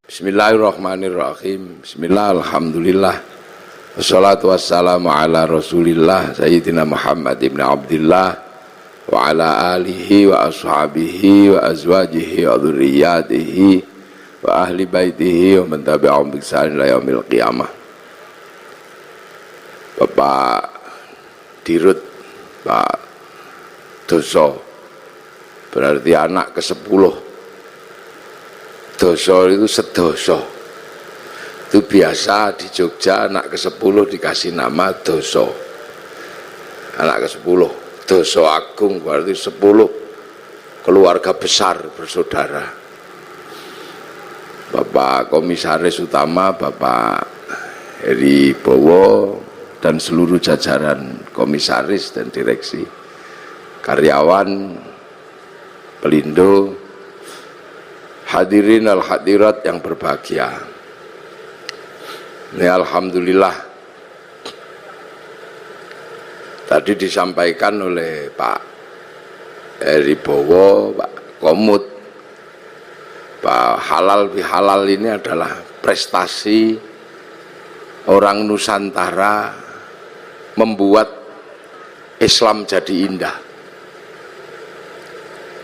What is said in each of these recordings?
Bismillahirrahmanirrahim. Bismillah, alhamdulillah. Wassalatu wassalamu ala rasulillah Sayyidina Muhammad ibn Abdillah wa ala alihi wa ashabihi wa azwajihi wa dhurriyyatihi wa ahli baitihi wa man tabi'ahum bi ihsan ila yaumil qiyamah. Bapak Dirut, Pak Doso, berarti anak ke-10. Doso itu sedoso. Itu biasa di Jogja anak ke-10 dikasih nama Doso. Anak ke-10, Doso Agung, berarti 10 keluarga besar bersaudara. Bapak Komisaris Utama, Bapak Heri Bowo, dan seluruh jajaran komisaris dan direksi, karyawan, pelindo, hadirin al-hadirat yang berbahagia. Ini alhamdulillah tadi disampaikan oleh Pak Heri Bowo, Pak Komut, Pak Halal bihalal ini adalah prestasi orang Nusantara membuat Islam jadi indah.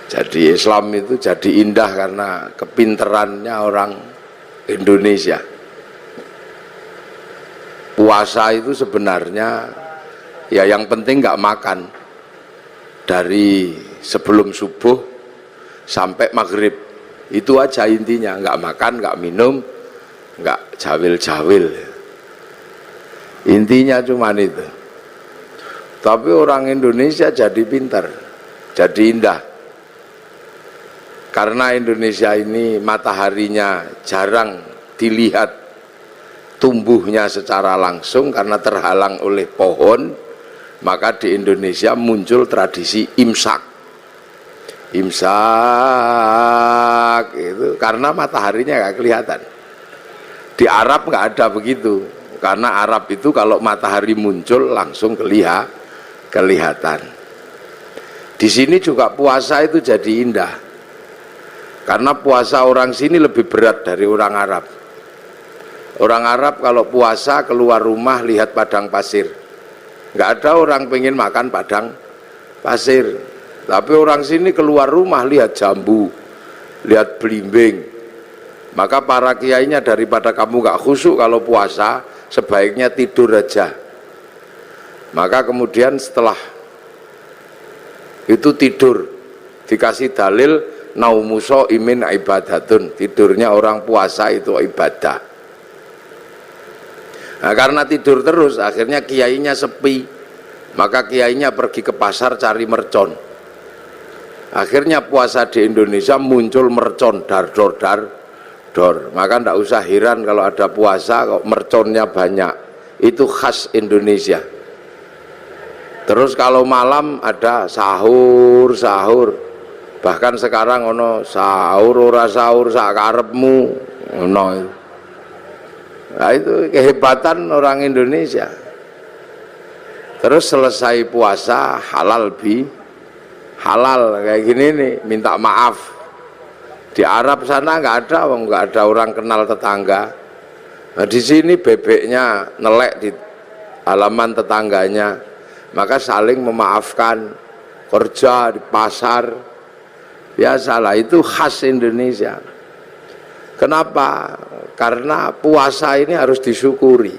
Jadi Islam itu jadi indah karena kepinterannya orang Indonesia. Puasa itu sebenarnya ya yang penting nggak makan dari sebelum subuh sampai maghrib, itu aja intinya, nggak makan, nggak minum, nggak jawil-jawil, intinya cuman itu. Tapi orang Indonesia jadi pintar, jadi indah. Karena Indonesia ini mataharinya jarang dilihat tumbuhnya secara langsung karena terhalang oleh pohon, maka di Indonesia muncul tradisi imsak. Imsak itu karena mataharinya nggak kelihatan. Di Arab nggak ada begitu, karena Arab itu kalau matahari muncul langsung kelihatan. Di sini juga puasa itu jadi indah. Karena puasa orang sini lebih berat dari orang Arab. Orang Arab kalau puasa keluar rumah lihat padang pasir. Nggak ada orang pengen makan padang pasir. Tapi orang sini keluar rumah lihat jambu, lihat belimbing. Maka para kiainya daripada kamu nggak khusyuk kalau puasa, sebaiknya tidur aja. Maka kemudian setelah itu tidur, dikasih dalil naumuso imin ibadatun, tidurnya orang puasa itu ibadah. Nah, karena tidur terus akhirnya kiainya sepi, maka kiainya pergi ke pasar cari mercon. Akhirnya puasa di Indonesia muncul mercon dor. Maka tidak usah heran kalau ada puasa kok merconnya banyak, itu khas Indonesia. Terus kalau malam ada sahur, bahkan sekarang ono sahur ora sahur sak karepmu ono. Nah, itu kehebatan orang Indonesia. Terus selesai puasa halal kayak gini nih, minta maaf. Di Arab sana nggak ada orang kenal tetangga. Nah, di sini bebeknya nelek di halaman tetangganya, maka saling memaafkan. Kerja di pasar biasalah, itu khas Indonesia. Kenapa? Karena puasa ini harus disyukuri.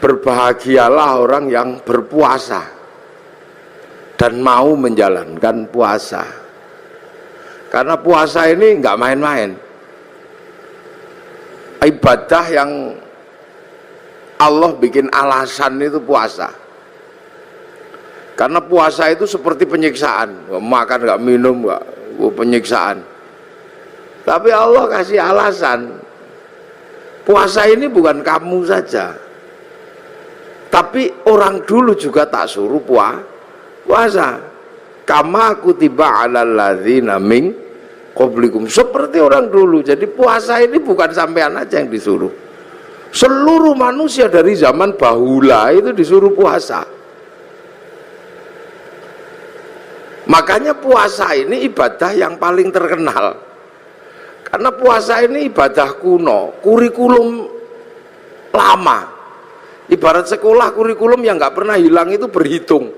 Berbahagialah orang yang berpuasa dan mau menjalankan puasa. Karena puasa ini nggak main-main. Ibadah yang Allah bikin alasan itu puasa. Karena puasa itu seperti penyiksaan, nggak makan, nggak minum, nggak penyiksaan. Tapi Allah kasih alasan. Puasa ini bukan kamu saja, tapi orang dulu juga tak suruh puasa. Kama kutiba alal ladzina min qablikum, seperti orang dulu. Jadi puasa ini bukan sampean aja yang disuruh. Seluruh manusia dari zaman bahula itu disuruh puasa. Makanya puasa ini ibadah yang paling terkenal. Karena puasa ini ibadah kuno, kurikulum lama. Ibarat sekolah, kurikulum yang nggak pernah hilang itu berhitung.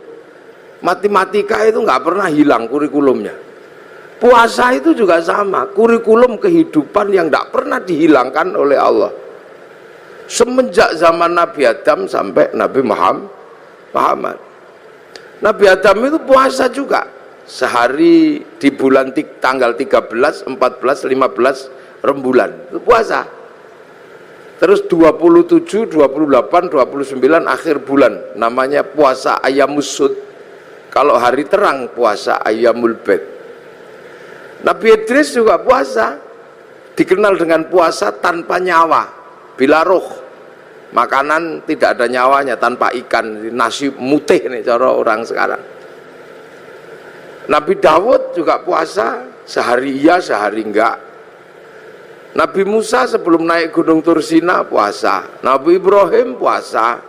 Matematika itu nggak pernah hilang kurikulumnya. Puasa itu juga sama, kurikulum kehidupan yang nggak pernah dihilangkan oleh Allah. Semenjak zaman Nabi Adam sampai Nabi Muhammad. Nabi Adam itu puasa juga. Sehari di bulan tanggal 13, 14, 15 rembulan itu puasa. Terus 27, 28, 29 akhir bulan namanya puasa Ayyamus Sud. Kalau hari terang puasa Ayyamul Bid. Nabi Idris juga puasa, dikenal dengan puasa tanpa nyawa, bila roh. Makanan tidak ada nyawanya, tanpa ikan, nasi mutih nih cara orang sekarang. Nabi Dawud juga puasa, sehari iya sehari enggak. Nabi Musa sebelum naik gunung Tursina puasa, Nabi Ibrahim puasa,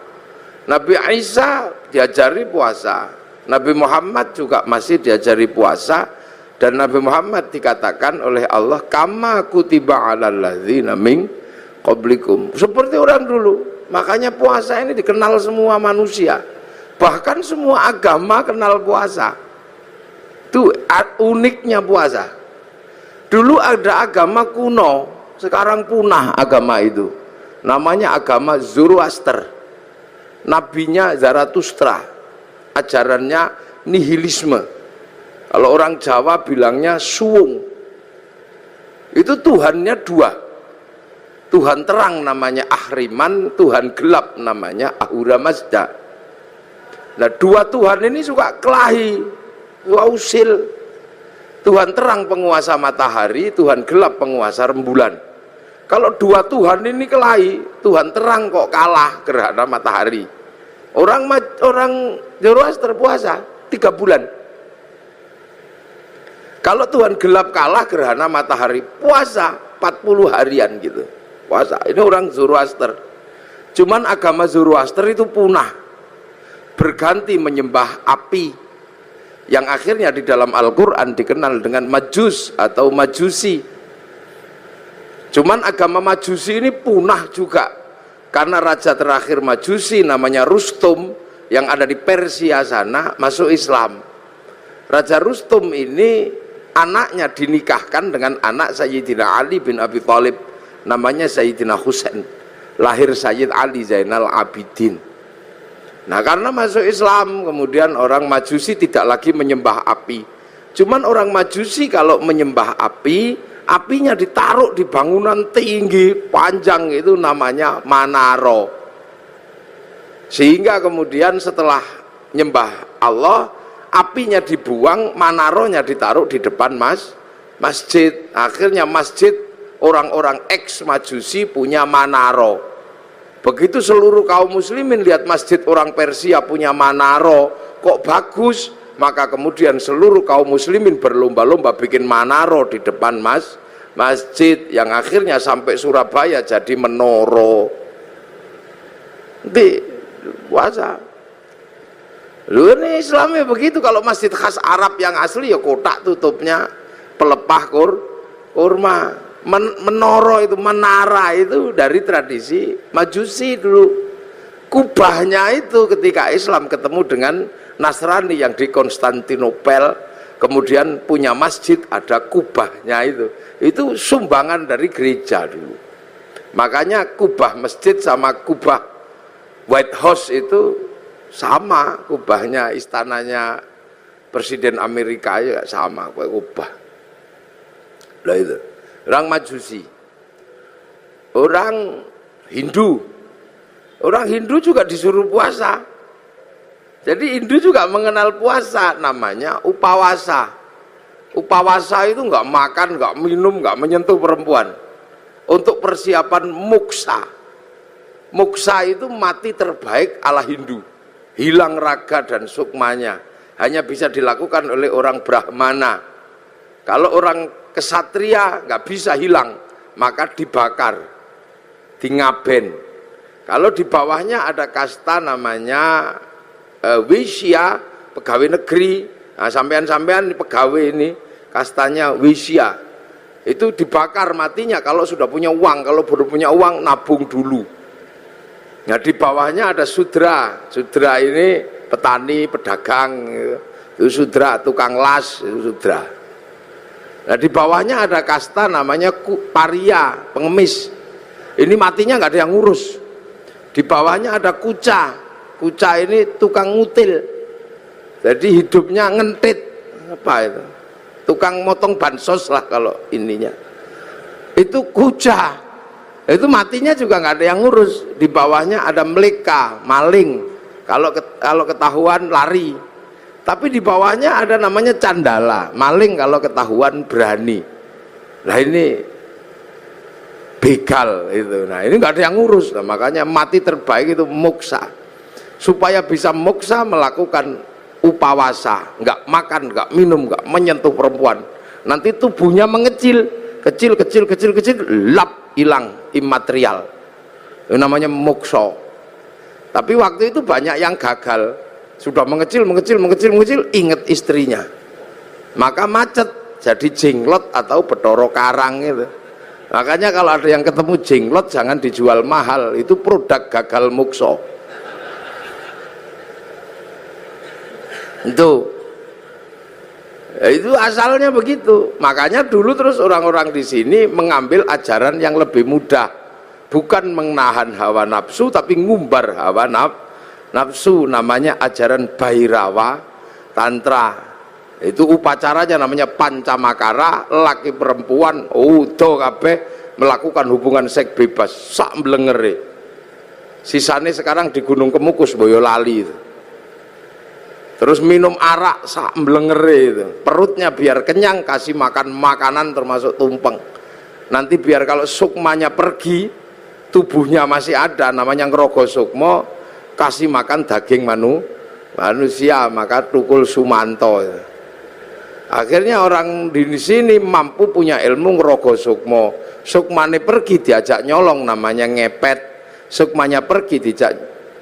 Nabi Isa diajari puasa, Nabi Muhammad juga masih diajari puasa. Dan Nabi Muhammad dikatakan oleh Allah, kama kutiba alal ladzina min qablikum, seperti orang dulu. Makanya puasa ini dikenal semua manusia, bahkan semua agama kenal puasa. Itu uniknya puasa. Dulu ada agama kuno, sekarang punah agama itu. Namanya agama Zoroaster. Nabinya Zarathustra. Ajarannya nihilisme. Kalau orang Jawa bilangnya suwung. Itu Tuhannya dua. Tuhan terang namanya Ahriman, Tuhan gelap namanya Ahura Mazda. Nah, dua Tuhan ini suka kelahi, wausil. Tuhan terang penguasa matahari, Tuhan gelap penguasa rembulan. Kalau dua Tuhan ini kelahi, Tuhan terang kok kalah gerhana matahari. Orang Zoroaster puasa 3 bulan. Kalau Tuhan gelap kalah gerhana matahari, puasa 40 harian gitu. Puasa. Ini orang Zoroaster. Cuman agama Zoroaster itu punah. Berganti menyembah api. Yang akhirnya di dalam Al-Quran dikenal dengan Majus atau Majusi. Cuman agama Majusi ini punah juga. Karena raja terakhir Majusi namanya Rustum yang ada di Persia sana masuk Islam. Raja Rustum ini anaknya dinikahkan dengan anak Sayyidina Ali bin Abi Thalib, namanya Sayyidina Husain, lahir Sayyid Ali Zainal Abidin. Nah, karena masuk Islam kemudian orang Majusi tidak lagi menyembah api. Cuman orang Majusi kalau menyembah api, apinya ditaruh di bangunan tinggi panjang, itu namanya manaro. Sehingga kemudian setelah nyembah Allah, apinya dibuang, manaronya ditaruh di depan masjid. Akhirnya masjid orang-orang ex Majusi punya manaro. Begitu seluruh kaum muslimin lihat masjid orang Persia punya manaro, kok bagus, maka kemudian seluruh kaum muslimin berlomba-lomba bikin manaro di depan masjid, yang akhirnya sampai Surabaya jadi menoro. Di puasa. Lu ini Islamnya begitu. Kalau masjid khas Arab yang asli ya kotak tutupnya pelepah kurma. Menoro itu, menara itu dari tradisi Majusi dulu. Kubahnya itu ketika Islam ketemu dengan Nasrani yang di Konstantinopel, kemudian punya masjid, ada kubahnya itu sumbangan dari gereja dulu. Makanya kubah masjid sama kubah White House itu sama, kubahnya istananya Presiden Amerika ya sama kubah. Lah itu orang Majusi. Orang Hindu juga disuruh puasa. Jadi Hindu juga mengenal puasa, namanya upawasa. Upawasa itu nggak makan, nggak minum, nggak menyentuh perempuan. Untuk persiapan muksa. Muksa itu mati terbaik ala Hindu. Hilang raga dan sukmanya. Hanya bisa dilakukan oleh orang Brahmana. Kalau orang kesatria nggak bisa hilang, maka dibakar, dingaben. Kalau di bawahnya ada kasta namanya Wisya, pegawai negeri. Nah, sampean-sampean pegawai ini kastanya Wisya. itu dibakar matinya kalau sudah punya uang. Kalau belum punya uang nabung dulu. Nah di bawahnya ada sudra. Sudra ini petani, pedagang, itu sudra, tukang las, itu sudra. Nah di bawahnya ada kasta namanya paria, pengemis. Ini matinya nggak ada yang ngurus. Di bawahnya ada kuca. Kuca ini tukang ngutil. Jadi hidupnya ngentit. Apa itu? Tukang motong bansos lah kalau ininya. Itu kuca. Itu matinya juga nggak ada yang ngurus. Di bawahnya ada meleka, maling. Kalau ketahuan lari. Tapi di bawahnya ada namanya candala, maling kalau ketahuan berani. Nah ini begal itu. Nah ini nggak ada yang ngurus. Nah, makanya mati terbaik itu moksa. Supaya bisa moksa melakukan upawasa, nggak makan, nggak minum, nggak menyentuh perempuan. Nanti tubuhnya mengecil, kecil, lap, hilang, imaterial. Itu namanya moksa. Tapi waktu itu banyak yang gagal, sudah mengecil, ingat istrinya. Maka macet, jadi jenglot atau Bathara Karang itu. Makanya kalau ada yang ketemu jenglot jangan dijual mahal, itu produk gagal moksa. Itu asalnya begitu. Makanya dulu terus orang-orang di sini mengambil ajaran yang lebih mudah, bukan menahan hawa nafsu tapi ngumbar hawa nafsu. Namanya ajaran Bhairawa Tantra. Itu upacaranya namanya pancamakara, laki perempuan utuh kabeh melakukan hubungan seks bebas sak mblengere. Sisane sekarang di Gunung Kemukus Boyolali itu. Terus minum arak sak mblengere itu. Perutnya biar kenyang, kasih makan makanan termasuk tumpeng. Nanti biar kalau sukmanya pergi, tubuhnya masih ada, namanya ngrogo sukma, kasih makan daging manusia, maka tukul sumanto. Akhirnya orang di sini mampu punya ilmu ngrogo sukma. Sukmane pergi diajak nyolong, namanya ngepet. Sukmanya pergi diajak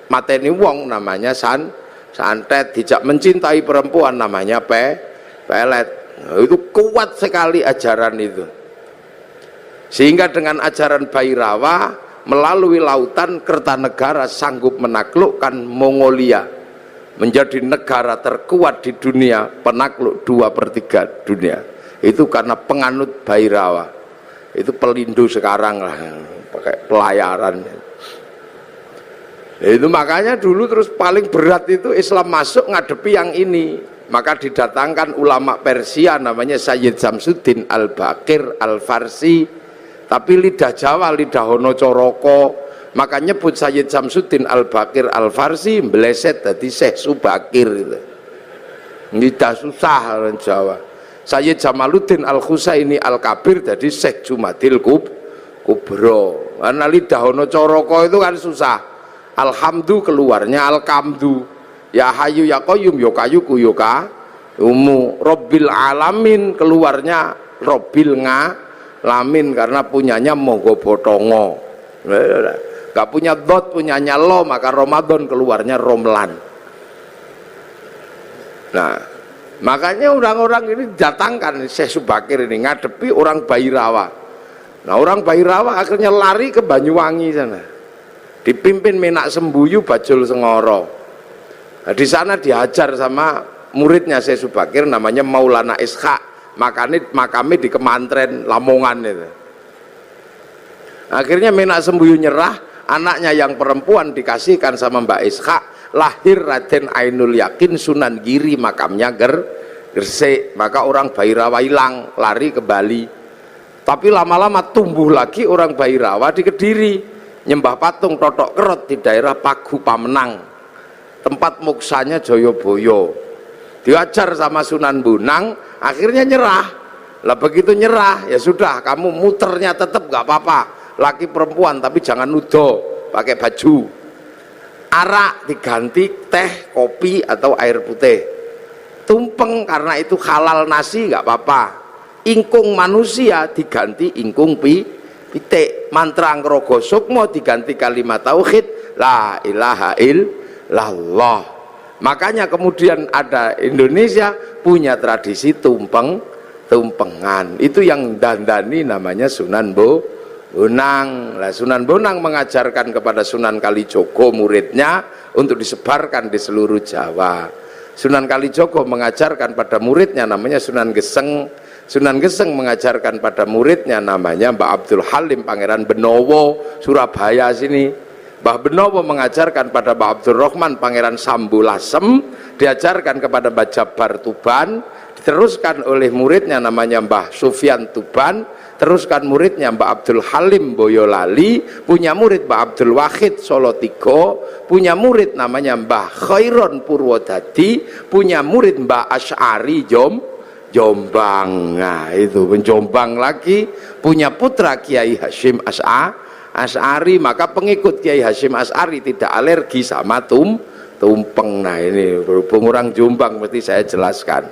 mateni wong, namanya santet. Dijak mencintai perempuan, namanya pelet. Itu kuat sekali ajaran itu. Sehingga dengan ajaran Bhairawa melalui lautan Kertanegara sanggup menaklukkan Mongolia, menjadi negara terkuat di dunia, penakluk 2/3 dunia. Itu karena penganut Bhairawa. Itu Pelindo sekarang lah, pakai pelayaran. Itu makanya dulu terus paling berat itu Islam masuk ngadepi yang ini. Maka didatangkan ulama Persia namanya Sayyid Samsuddin Al-Baqir Al-Farsi, tapi lidah Jawa, lidah Hono Coroko. Maka nyebut Sayyid Samsuddin Al-Baqir Al-Farsi meleset tadi Syekh Subakir itu. Lidah susah orang Jawa. Sayyid Jamaluddin Al-Husaini Al-Kabir jadi Syekh Jumadil Kubro. Karena lidah Hono Coroko itu kan susah. Alhamdu keluarnya Alkamdu, ya hayu ya qayyum ya kayuku ya umu, Robbil alamin keluarnya Robbil ngalamin karena punyanya Monggo Botongo. Gak punya dot, punyanya lo, maka Ramadan keluarnya Romlan. Nah makanya orang-orang ini datangkan Syekh Subakir ini ngadepi orang Bhairawa. Nah orang Bhairawa akhirnya lari ke Banyuwangi sana, dipimpin Menak Sembuyu Bajul Sengoro. Nah, di sana diajar sama muridnya Syekh Subakir namanya Maulana Ishaq. Makamnya di Kemantren Lamongan itu. Akhirnya Menak Sembuyu nyerah, anaknya yang perempuan dikasihkan sama Mbak Ishaq. Lahir Raden Ainul Yakin Sunan Giri, makamnya Gresik. Maka orang Bhairawa hilang, lari ke Bali. Tapi lama-lama tumbuh lagi orang Bhairawa di Kediri, nyembah patung Totok Kerot di daerah Pagu Pamenang, tempat moksanya Joyoboyo. Diajar sama Sunan Bonang, akhirnya nyerah. Lah begitu nyerah, ya sudah, kamu muternya tetap gak apa-apa, laki perempuan, tapi jangan nudo, pakai baju. Arak diganti teh, kopi atau air putih. Tumpeng karena itu halal nasi gak apa-apa. Ingkung manusia diganti ingkung pitik. Mantra ngrogo sukmo diganti kalimat tauhid la ilaha illallah. Makanya kemudian ada Indonesia punya tradisi tumpeng tumpengan. Itu yang dandani namanya Sunan Bonang. Nah, Sunan Bonang mengajarkan kepada Sunan Kalijogo muridnya untuk disebarkan di seluruh Jawa. Sunan Kalijogo mengajarkan pada muridnya namanya Sunan Geseng. Sunan Geseng mengajarkan pada muridnya namanya Mbah Abdul Halim Pangeran Benowo Surabaya sini. Mbah Benowo mengajarkan pada Mbah Abdul Rahman Pangeran Sambulasem, diajarkan kepada Mbah Jabar Tuban, diteruskan oleh muridnya namanya Mbah Sufyan Tuban, teruskan muridnya Mbah Abdul Halim Boyolali, punya murid Mbah Abdul Wahid Solotigo, punya murid namanya Mbah Khairon Purwodadi, punya murid Mbah Asy'ari Jombang. Nah itu Jombang lagi, punya putra Kiai Hasyim Asy'ari, maka pengikut Kiai Hasyim Asy'ari tidak alergi sama tumpeng. Nah ini berhubung orang Jombang mesti saya jelaskan.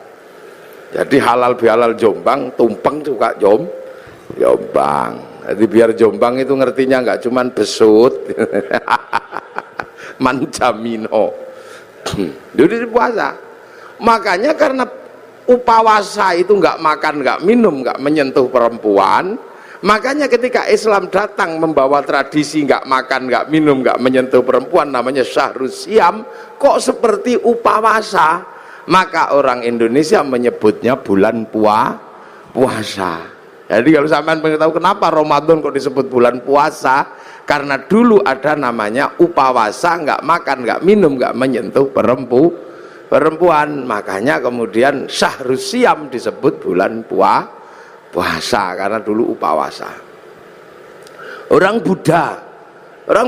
Jadi halal bihalal Jombang, tumpeng juga Jombang. Jadi biar Jombang itu ngertinya nggak cuman besut, mancamino. Jadi puasa. Makanya karena upawasa itu nggak makan, nggak minum, nggak menyentuh perempuan. Makanya ketika Islam datang membawa tradisi nggak makan, nggak minum, nggak menyentuh perempuan, namanya Syahrus Siam, kok seperti upawasa. Maka orang Indonesia menyebutnya bulan puasa. Jadi kalau sampean pengen tahu kenapa Ramadan kok disebut bulan puasa, karena dulu ada namanya upawasa, nggak makan, nggak minum, nggak menyentuh perempuan. Makanya kemudian Syahrus Siam disebut bulan puasa karena dulu upawasa. Orang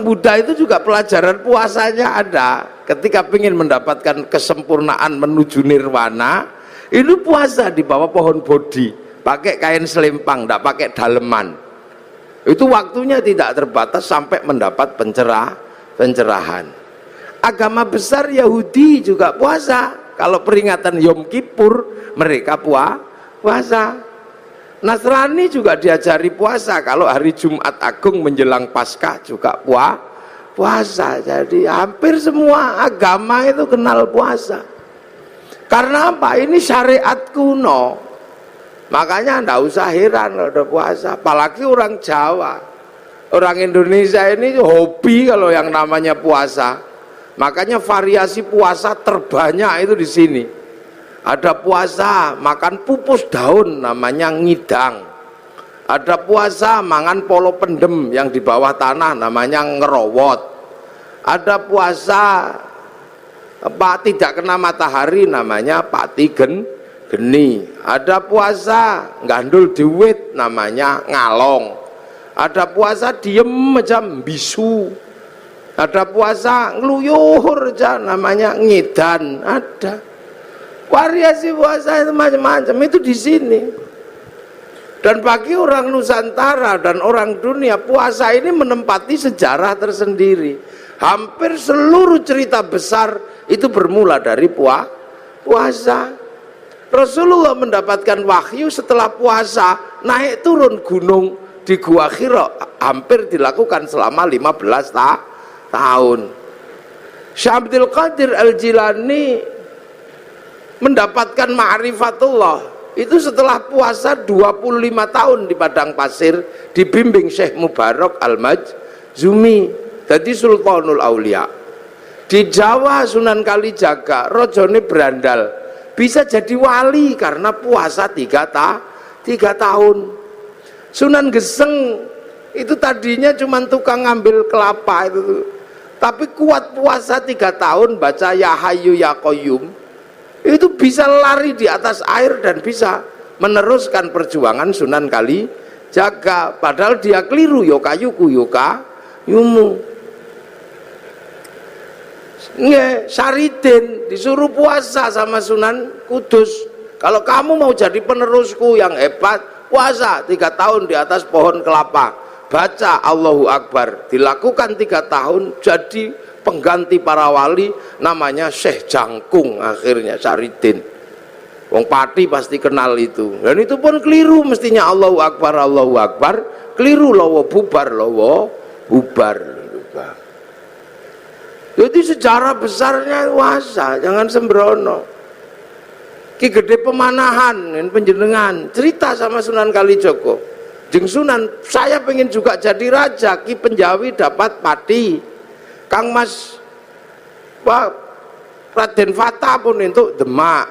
Buddha itu juga pelajaran puasanya ada. Ketika ingin mendapatkan kesempurnaan menuju nirwana, itu puasa di bawah pohon bodhi, pakai kain selempang, tidak pakai daleman. Itu waktunya tidak terbatas sampai mendapat pencerahan. Agama besar Yahudi juga puasa. Kalau peringatan Yom Kippur mereka puasa. Nasrani juga diajari puasa. Kalau hari Jumat Agung menjelang Paskah juga puasa. Jadi hampir semua agama itu kenal puasa. Karena apa? Ini syariat kuno. Makanya enggak usah heran kalau ada puasa. Apalagi orang Jawa. Orang Indonesia ini hobi kalau yang namanya puasa. Makanya variasi puasa terbanyak itu di sini. Ada puasa makan pupus daun namanya ngidang. Ada puasa mangan polo pendem yang di bawah tanah namanya ngerowot. Ada puasa tidak kena matahari namanya pati geni. Ada puasa gandul duit namanya ngalong. Ada puasa diem macam bisu. Ada puasa ngeluyuhur aja namanya ngidan. Ada variasi puasa itu macam-macam itu di sini. Dan bagi orang Nusantara dan orang dunia, puasa ini menempati sejarah tersendiri. Hampir seluruh cerita besar itu bermula dari puasa. Rasulullah mendapatkan wahyu setelah puasa, naik turun gunung di Gua Hira, hampir dilakukan selama 15 tahun. Syekh Abdul Qadir Al-Jilani mendapatkan ma'rifatullah itu setelah puasa 25 tahun di padang pasir, dibimbing Syekh Mubarak Al-Majzumi, jadi Sultanul Aulia. Di Jawa Sunan Kalijaga rojone berandal, bisa jadi wali karena puasa 3 tahun. Sunan Geseng itu tadinya cuma tukang ngambil kelapa itu, tapi kuat puasa 3 tahun, baca Ya Hayyu Ya Qayyum, itu bisa lari di atas air dan bisa meneruskan perjuangan Sunan Kalijaga. Padahal dia keliru, yokayuku yokayumu. Saridin disuruh puasa sama Sunan Kudus. Kalau kamu mau jadi penerusku yang hebat, puasa 3 tahun di atas pohon kelapa, baca Allahu Akbar, dilakukan 3 tahun, jadi pengganti para wali namanya Syekh Jangkung. Akhirnya Saridin, wong Pati pasti kenal itu. Dan itu pun keliru, mestinya Allahu Akbar, keliru, lawa bubar. Jadi sejarah besarnya puasa, jangan sembrono. Ki Gede Pemanahan penjenengan cerita sama Sunan Kalijogo, jeung Sunan, saya pengen juga jadi raja. Ki Penjawi dapat pati, Kang Mas Raden Fata pun entuk Demak,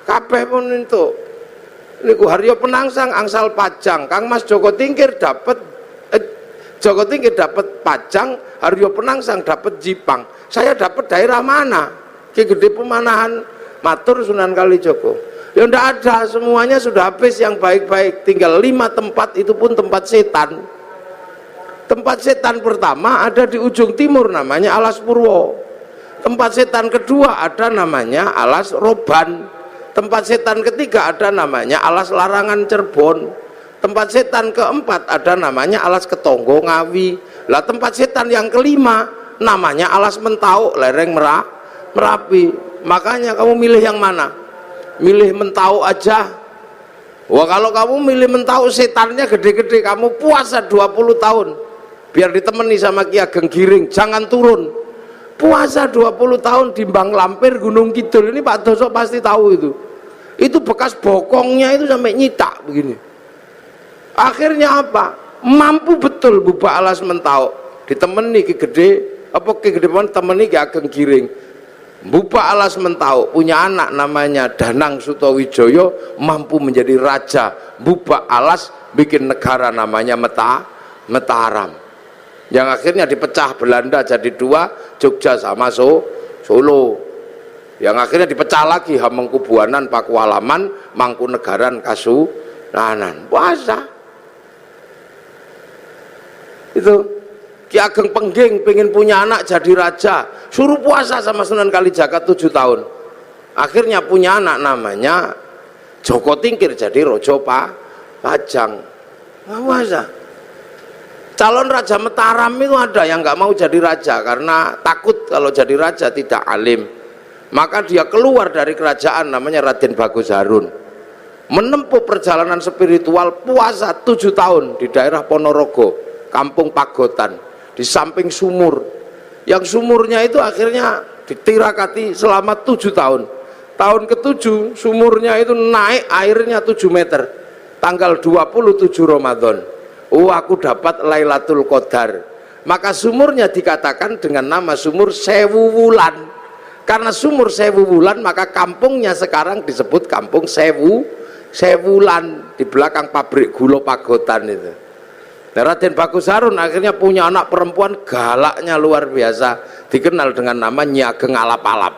kabeh pun entuk. Niku Haryo Penangsang angsal Pajang, Kang Mas Joko Tingkir dapat Joko Tingkir dapat Pajang, Haryo Penangsang dapat Jipang. Saya dapat daerah mana? Ki Gede Pemanahan matur Sunan Kalijogo. Ya ndak ada, semuanya sudah habis yang baik-baik, tinggal 5 tempat, itu pun tempat setan. Tempat setan pertama ada di ujung timur namanya Alas Purwo. Tempat setan kedua ada namanya Alas Roban. Tempat setan ketiga ada namanya Alas Larangan Cirebon. Tempat setan keempat ada namanya Alas Ketonggo Ngawi. Lah tempat setan yang kelima namanya Alas Mentau lereng Merapi. Makanya kamu milih yang mana? Milih Mentau aja. Wah, kalau kamu milih Mentau setannya gede-gede, kamu puasa 20 tahun biar ditemani sama Ki Ageng Giring, jangan turun. Puasa 20 tahun di Bang Lampir Gunung Kidul. Ini Pak Doso pasti tahu itu. Itu bekas bokongnya itu sampai nyitak begini. Akhirnya apa? Mampu betul Bubak Alas Mentau ditemani Ki Gede, apa Ki Gede pun temani Ki Ageng Giring. Bubak Alas Mentau punya anak namanya Danang Sutawijoyo, mampu menjadi raja. Bubak Alas bikin negara namanya Mataram, yang akhirnya dipecah Belanda jadi 2, Jogja sama Solo, yang akhirnya dipecah lagi Hamengkubuanan, Pakualaman, Mangkunegaran, Kasunanan. Puasa itu. Ki Ageng Pengging pengen punya anak jadi raja, suruh puasa sama Sunan Kalijaga 7 tahun. Akhirnya punya anak namanya Joko Tingkir jadi Rojo Pajang. Puasa. Calon Raja Mataram itu ada yang nggak mau jadi raja karena takut kalau jadi raja tidak alim. Maka dia keluar dari kerajaan namanya Raden Bagus Harun, menempuh perjalanan spiritual, puasa 7 tahun di daerah Ponorogo, Kampung Pagotan, di samping sumur, yang sumurnya itu akhirnya ditirakati selama 7 tahun. Tahun ke-7 sumurnya itu naik airnya 7 meter, tanggal 27 Ramadan. Oh, aku dapat Lailatul Qadar. Maka sumurnya dikatakan dengan nama sumur Sewu Wulan. Karena sumur Sewu Wulan, maka kampungnya sekarang disebut Kampung Sewulan, di belakang pabrik gula Pagotan itu. Raden Bagus Harun akhirnya punya anak perempuan galaknya luar biasa, dikenal dengan nama Nyi Ageng Alap-alap.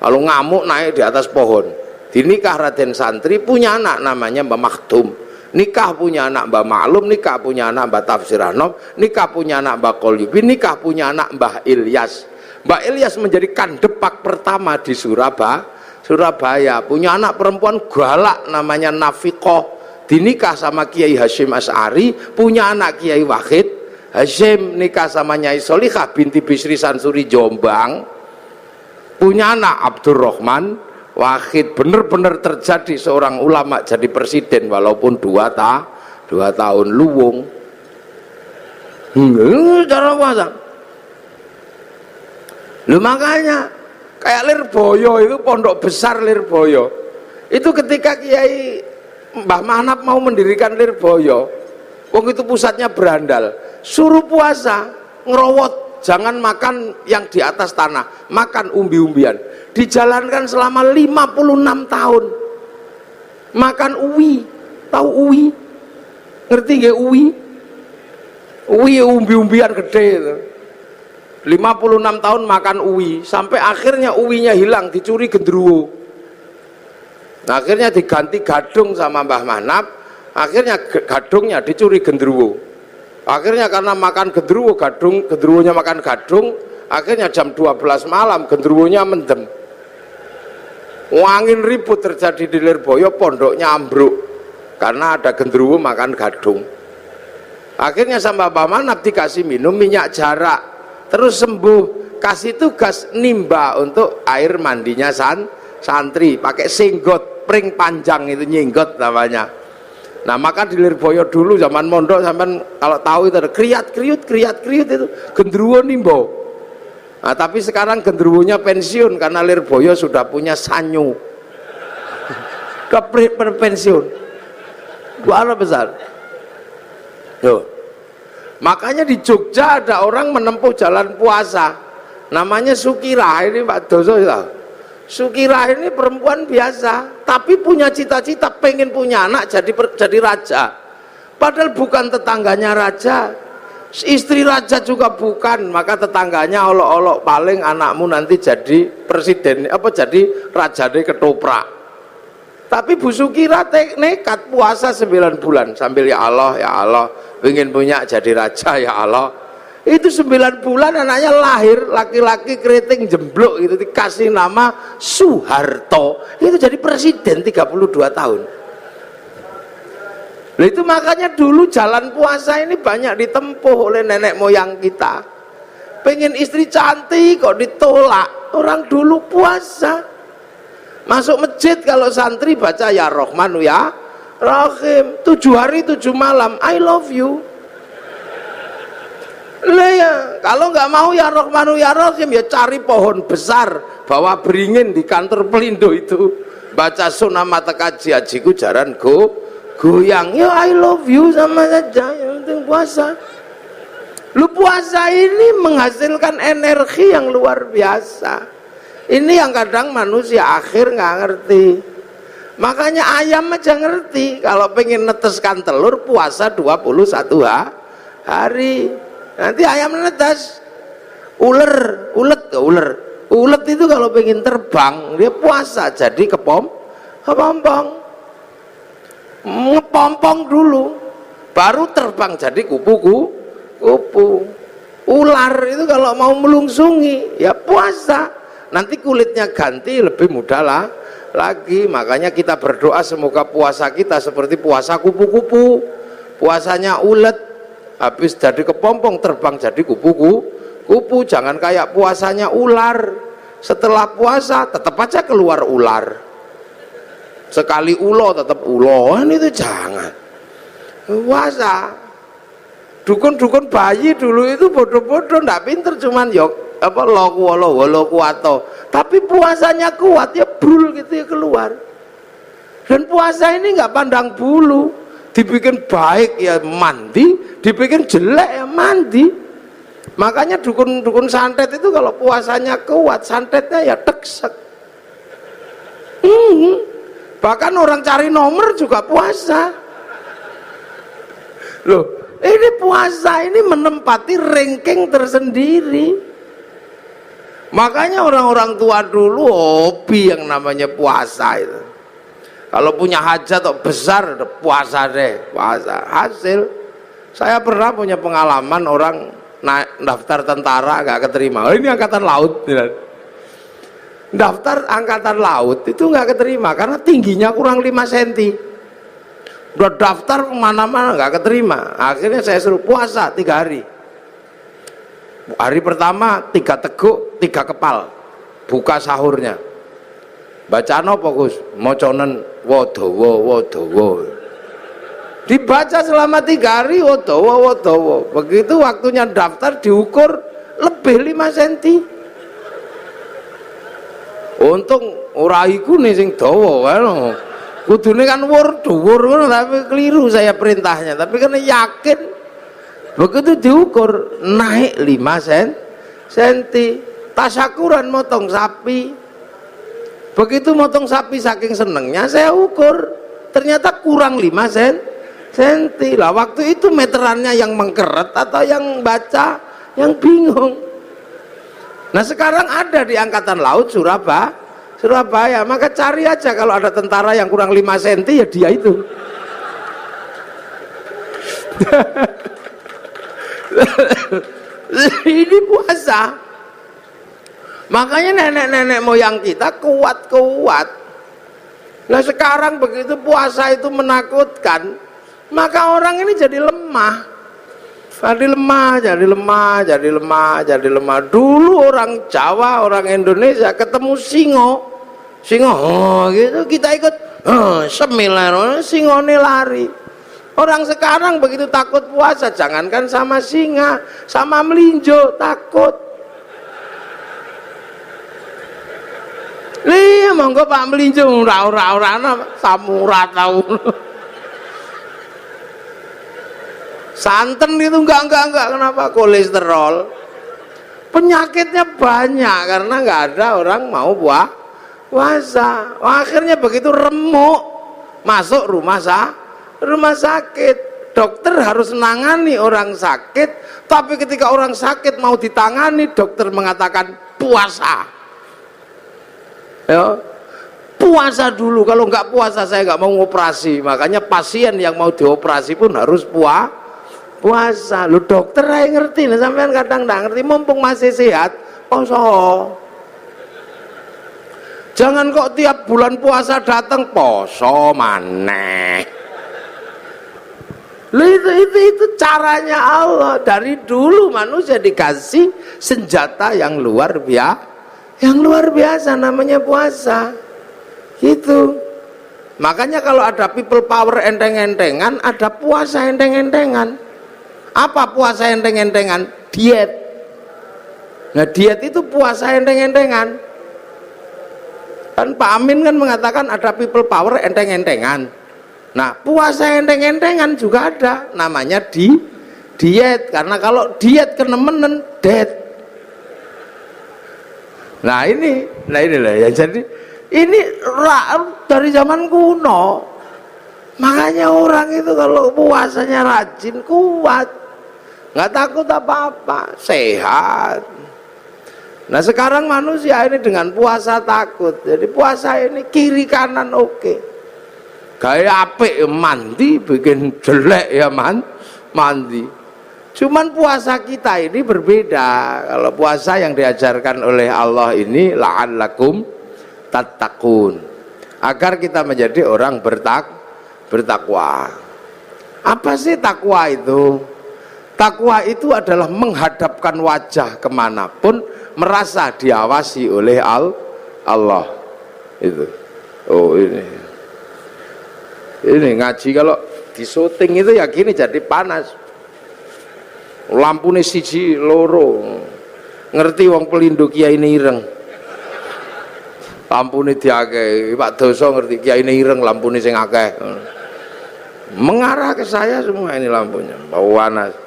Kalau ngamuk naik di atas pohon. Dinikah Raden Santri, punya anak namanya Mbah Maktum. Nikah punya anak Mbah Maklum, nikah punya anak Mbah Tafsir Anom, nikah punya anak Mbah Qolyubi, nikah punya anak Mbah Ilyas. Mbah Ilyas menjadi kandepak pertama di Surabaya. Punya anak perempuan galak namanya Nafikoh. Dinikah sama Kiai Hasyim Asy'ari, punya anak Kiai Wahid Hasyim, nikah sama Nyai Solikah binti Bisri Sansuri Jombang, punya anak Abdurrahman Wahid. Bener-bener terjadi seorang ulama jadi presiden walaupun 2 tahun luwung. Cara puasa. Lu makanya kayak Lirboyo itu, pondok besar Lirboyo itu, ketika Kiai Mbah Manap mau mendirikan Lirboyo, wong itu pusatnya berandal, suruh puasa, ngerowot, jangan makan yang di atas tanah, makan umbi-umbian. Dijalankan selama 56 tahun. Makan uwi, tahu uwi? Ngerti nggak uwi? Uwi umbi-umbian gede itu. 56 tahun makan uwi, sampai akhirnya uwinya hilang, dicuri genderuwo. Nah, akhirnya diganti gadung sama Mbah Manap, akhirnya gadungnya dicuri genderuwo. Akhirnya karena makan genderuwo, genderuwonya makan gadung, akhirnya jam 12 malam genderuwonya mendem. Angin ribut terjadi di Lirboyo, pondoknya ambruk karena ada genderuwo makan gadung. Akhirnya sama Mbah Manap dikasih minum minyak jarak, terus sembuh. Kasih tugas nimba untuk air mandinya santri, pakai singgot pring panjang, itu nyinggot namanya. Nah, maka di Lirboyo dulu zaman mondok, sampean kalau tahu itu ada kriat kriut itu genderuwo nimbo. Nah, tapi sekarang genderuwonya pensiun karena Lirboyo sudah punya sanyu. Udah pensiun. Luar besar. Yo. Makanya di Jogja ada orang menempuh jalan puasa. Namanya Sukirah, ini Pak Doso tahu. Sukirah ini perempuan biasa, tapi punya cita-cita pengen punya anak jadi raja. Padahal bukan tetangganya raja, istri raja juga bukan, maka tetangganya olok-olok paling anakmu nanti jadi presiden, apa jadi raja deh ketoprak. Tapi Bu Sukira nekat puasa 9 bulan sambil ya Allah pengen punya jadi raja ya Allah. Itu 9 bulan anaknya lahir, laki-laki keriting jemblok itu dikasih nama Soeharto, itu jadi presiden 32 tahun. Nah, itu makanya dulu jalan puasa ini banyak ditempuh oleh nenek moyang kita. Pengen istri cantik kok ditolak, orang dulu puasa. Masuk masjid kalau santri baca ya Rahmanu ya Rahim, 7 hari 7 malam I love you. Lah ya, kalau nggak mau ya Rahmanu ya Rahim ya cari pohon besar, bawa beringin di kantor Pelindo itu, baca sunah mata kaji ajiku jaran goyang ya I love you sama saja, yang penting puasa. Lu puasa ini menghasilkan energi yang luar biasa. Ini yang kadang manusia akhir nggak ngerti. Makanya ayam aja ngerti kalau pengen neteskan telur puasa 21 hari. Nanti ayam netes. Ulet itu kalau pengen terbang dia puasa jadi kepompong. Ngepompong dulu baru terbang jadi kupu. Ular itu kalau mau melungsungi ya puasa. Nanti kulitnya ganti lebih mudah lah lagi. Makanya kita berdoa semoga puasa kita seperti puasa kupu-kupu, puasanya ulet habis jadi kepompong terbang jadi kupu-kupu. Jangan kayak puasanya ular, setelah puasa tetap aja keluar ular, sekali ulo tetap ulo. Itu jangan puasa. Dukun-dukun bayi dulu itu bodoh-bodoh, ndak pinter, cuman yok apa lo kuato, tapi puasanya kuat ya brul gitu ya keluar. Dan puasa ini nggak pandang bulu, dibikin baik ya mandi, dibikin jelek ya mandi. Makanya dukun-dukun santet itu kalau puasanya kuat, santetnya ya teksek. Bahkan orang cari nomor juga puasa. Loh, ini puasa ini menempati ranking tersendiri. Makanya orang-orang tua dulu hobi yang namanya puasa itu. Kalau punya hajat atau besar puasa deh, puasa. Hasil saya pernah punya pengalaman orang daftar tentara gak keterima. Ini angkatan laut. Daftar angkatan laut itu gak keterima karena tingginya kurang 5 cm. Udah daftar kemana-mana gak keterima. Akhirnya saya suruh puasa 3 hari. Hari pertama 3 teguk 3 kepal buka sahurnya, bacaan apa Gus? Moconen wodowo. Dibaca selama 3 hari wodowo. Begitu waktunya daftar diukur lebih 5 cm. Untung ora iku nih sing dawa kan. Kudune kan dhuwur tapi keliru saya perintahnya, tapi karena yakin. Begitu diukur naik 5 cm. Tasyakuran motong sapi. Begitu motong sapi saking senengnya saya ukur, ternyata kurang 5 cm. Lah waktu itu meterannya yang mengkeret atau yang baca yang bingung. Nah sekarang ada di Angkatan Laut Surabaya, maka cari aja kalau ada tentara yang kurang 5 cm ya dia itu. Ini puasa. Makanya nenek-nenek moyang kita kuat. Nah sekarang begitu puasa itu menakutkan, maka orang ini jadi lemah. Jadi lemah. Dulu orang Jawa, orang Indonesia ketemu singo gitu kita ikut semilar, singone lari. Orang sekarang begitu takut puasa, jangankan sama singa, sama melinjo takut. Iya monggo Pak melinjo ora samura tau. Santen itu enggak kenapa? Kolesterol. Penyakitnya banyak karena enggak ada orang mau puasa. Akhirnya begitu remuk masuk rumah sakit. Dokter harus menangani orang sakit, tapi ketika orang sakit mau ditangani, dokter mengatakan puasa. Ya, puasa dulu. Kalau nggak puasa saya nggak mau operasi. Makanya pasien yang mau dioperasi pun harus puasa. Lu dokter aja ngerti, nah sampean kadang nggak ngerti. Mumpung masih sehat, poso. Jangan kok tiap bulan puasa datang poso maneh. Itu caranya Allah. Dari dulu manusia dikasih senjata yang luar biasa namanya puasa. Gitu. Makanya kalau ada people power enteng-entengan, ada puasa enteng-entengan. Apa puasa enteng-entengan? Diet. Nah diet itu puasa enteng-entengan. Kan Pak Amin kan mengatakan ada people power enteng-entengan. Nah puasa enteng-entengan juga ada, namanya diet. Karena kalau diet kenemenen dead. Nah inilah ya. Jadi ini dari zaman kuno. Makanya orang itu kalau puasanya rajin, kuat, nggak takut apa-apa, sehat. Nah sekarang manusia ini dengan puasa takut. Jadi puasa ini kiri kanan oke. Gaya apik mandi, bikin jelek ya mandi. Cuman puasa kita ini berbeda. Kalau puasa yang diajarkan oleh Allah ini la'allakum tattaqun, agar kita menjadi orang bertakwa. Apa sih takwa itu? Takwa itu adalah menghadapkan wajah kemanapun, merasa diawasi oleh Allah. Itu. Oh ini ngaji kalau di syuting itu ya gini, jadi panas. Lampune siji loro. Ngerti wong pelindung Kiai ireng. Lampune diakeh. Pak Doso ngerti Kiai ireng lampune sing akeh. Mengarah ke saya semua ini lampunya. Bau panas.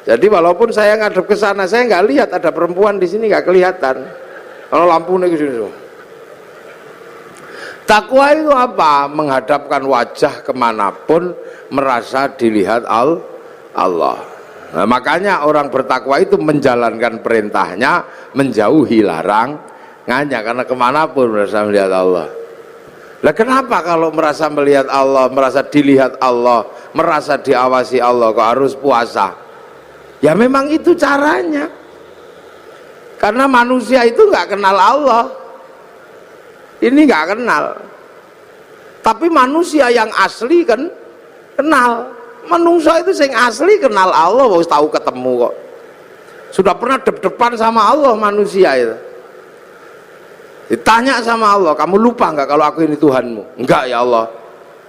Jadi walaupun saya ngadep ke sana, saya nggak lihat ada perempuan di sini, nggak kelihatan. Kalau lampunya ke sini. Takwa itu apa? Menghadapkan wajah kemanapun, merasa dilihat Allah. Nah, makanya orang bertakwa itu menjalankan perintahnya, menjauhi larangannya, karena kemanapun merasa melihat Allah. Lah kenapa kalau merasa melihat Allah, merasa dilihat Allah, merasa diawasi Allah, kok harus puasa? Ya memang itu caranya. Karena manusia itu nggak kenal Allah. Ini nggak kenal, tapi manusia yang asli kan kenal. Manusia itu yang asli kenal Allah, harus tahu ketemu kok. Sudah pernah dep-depan sama Allah manusia itu. Ditanya sama Allah, kamu lupa nggak kalau aku ini Tuhanmu? Enggak ya Allah,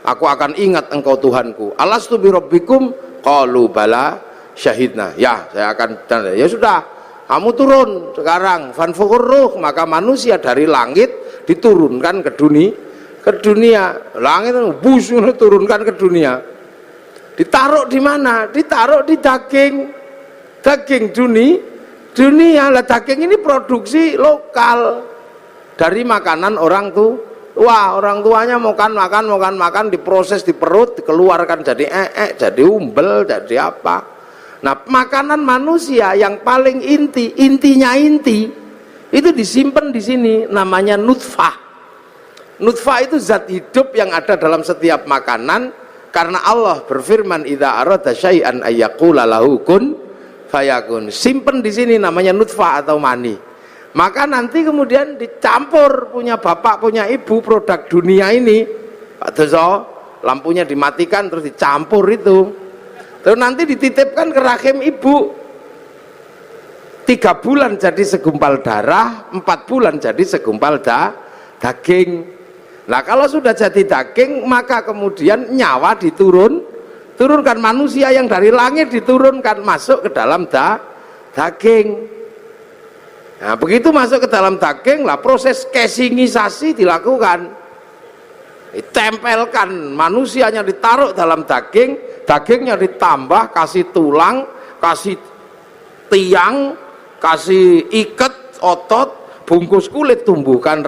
aku akan ingat engkau Tuhanku. Alastu bi rabbikum? Qalu bala syahidna. Ya, saya akan. Ya sudah, kamu turun sekarang. Fanfukhur ruh, maka manusia dari langit diturunkan ke dunia. Langit bus turunkan ke dunia. Ditaruh di mana? Ditaruh di daging dunia. Lah daging ini produksi lokal dari makanan orang tuh. Wah, orang tuanya makan diproses di perut, dikeluarkan jadi jadi umbel, jadi apa. Nah, makanan manusia yang paling intinya itu disimpan di sini, namanya nutfah. Nutfah itu zat hidup yang ada dalam setiap makanan, karena Allah berfirman idza arada syai'an ayyaqula lahu kun fayakun. Simpen di sini namanya nutfah atau mani. Maka nanti kemudian dicampur, punya bapak punya ibu, produk dunia ini Pak Doso, lampunya dimatikan terus dicampur itu, terus nanti dititipkan ke rahim ibu. 3 bulan jadi segumpal darah, 4 bulan jadi segumpal daging. Nah kalau sudah jadi daging, maka kemudian nyawa turunkan, manusia yang dari langit diturunkan masuk ke dalam daging. Nah, begitu masuk ke dalam daging lah proses casingisasi dilakukan. Ditempelkan, manusianya ditaruh dalam daging, dagingnya ditambah kasih tulang, kasih tiang, kasih ikat otot, bungkus kulit, tumbuhkan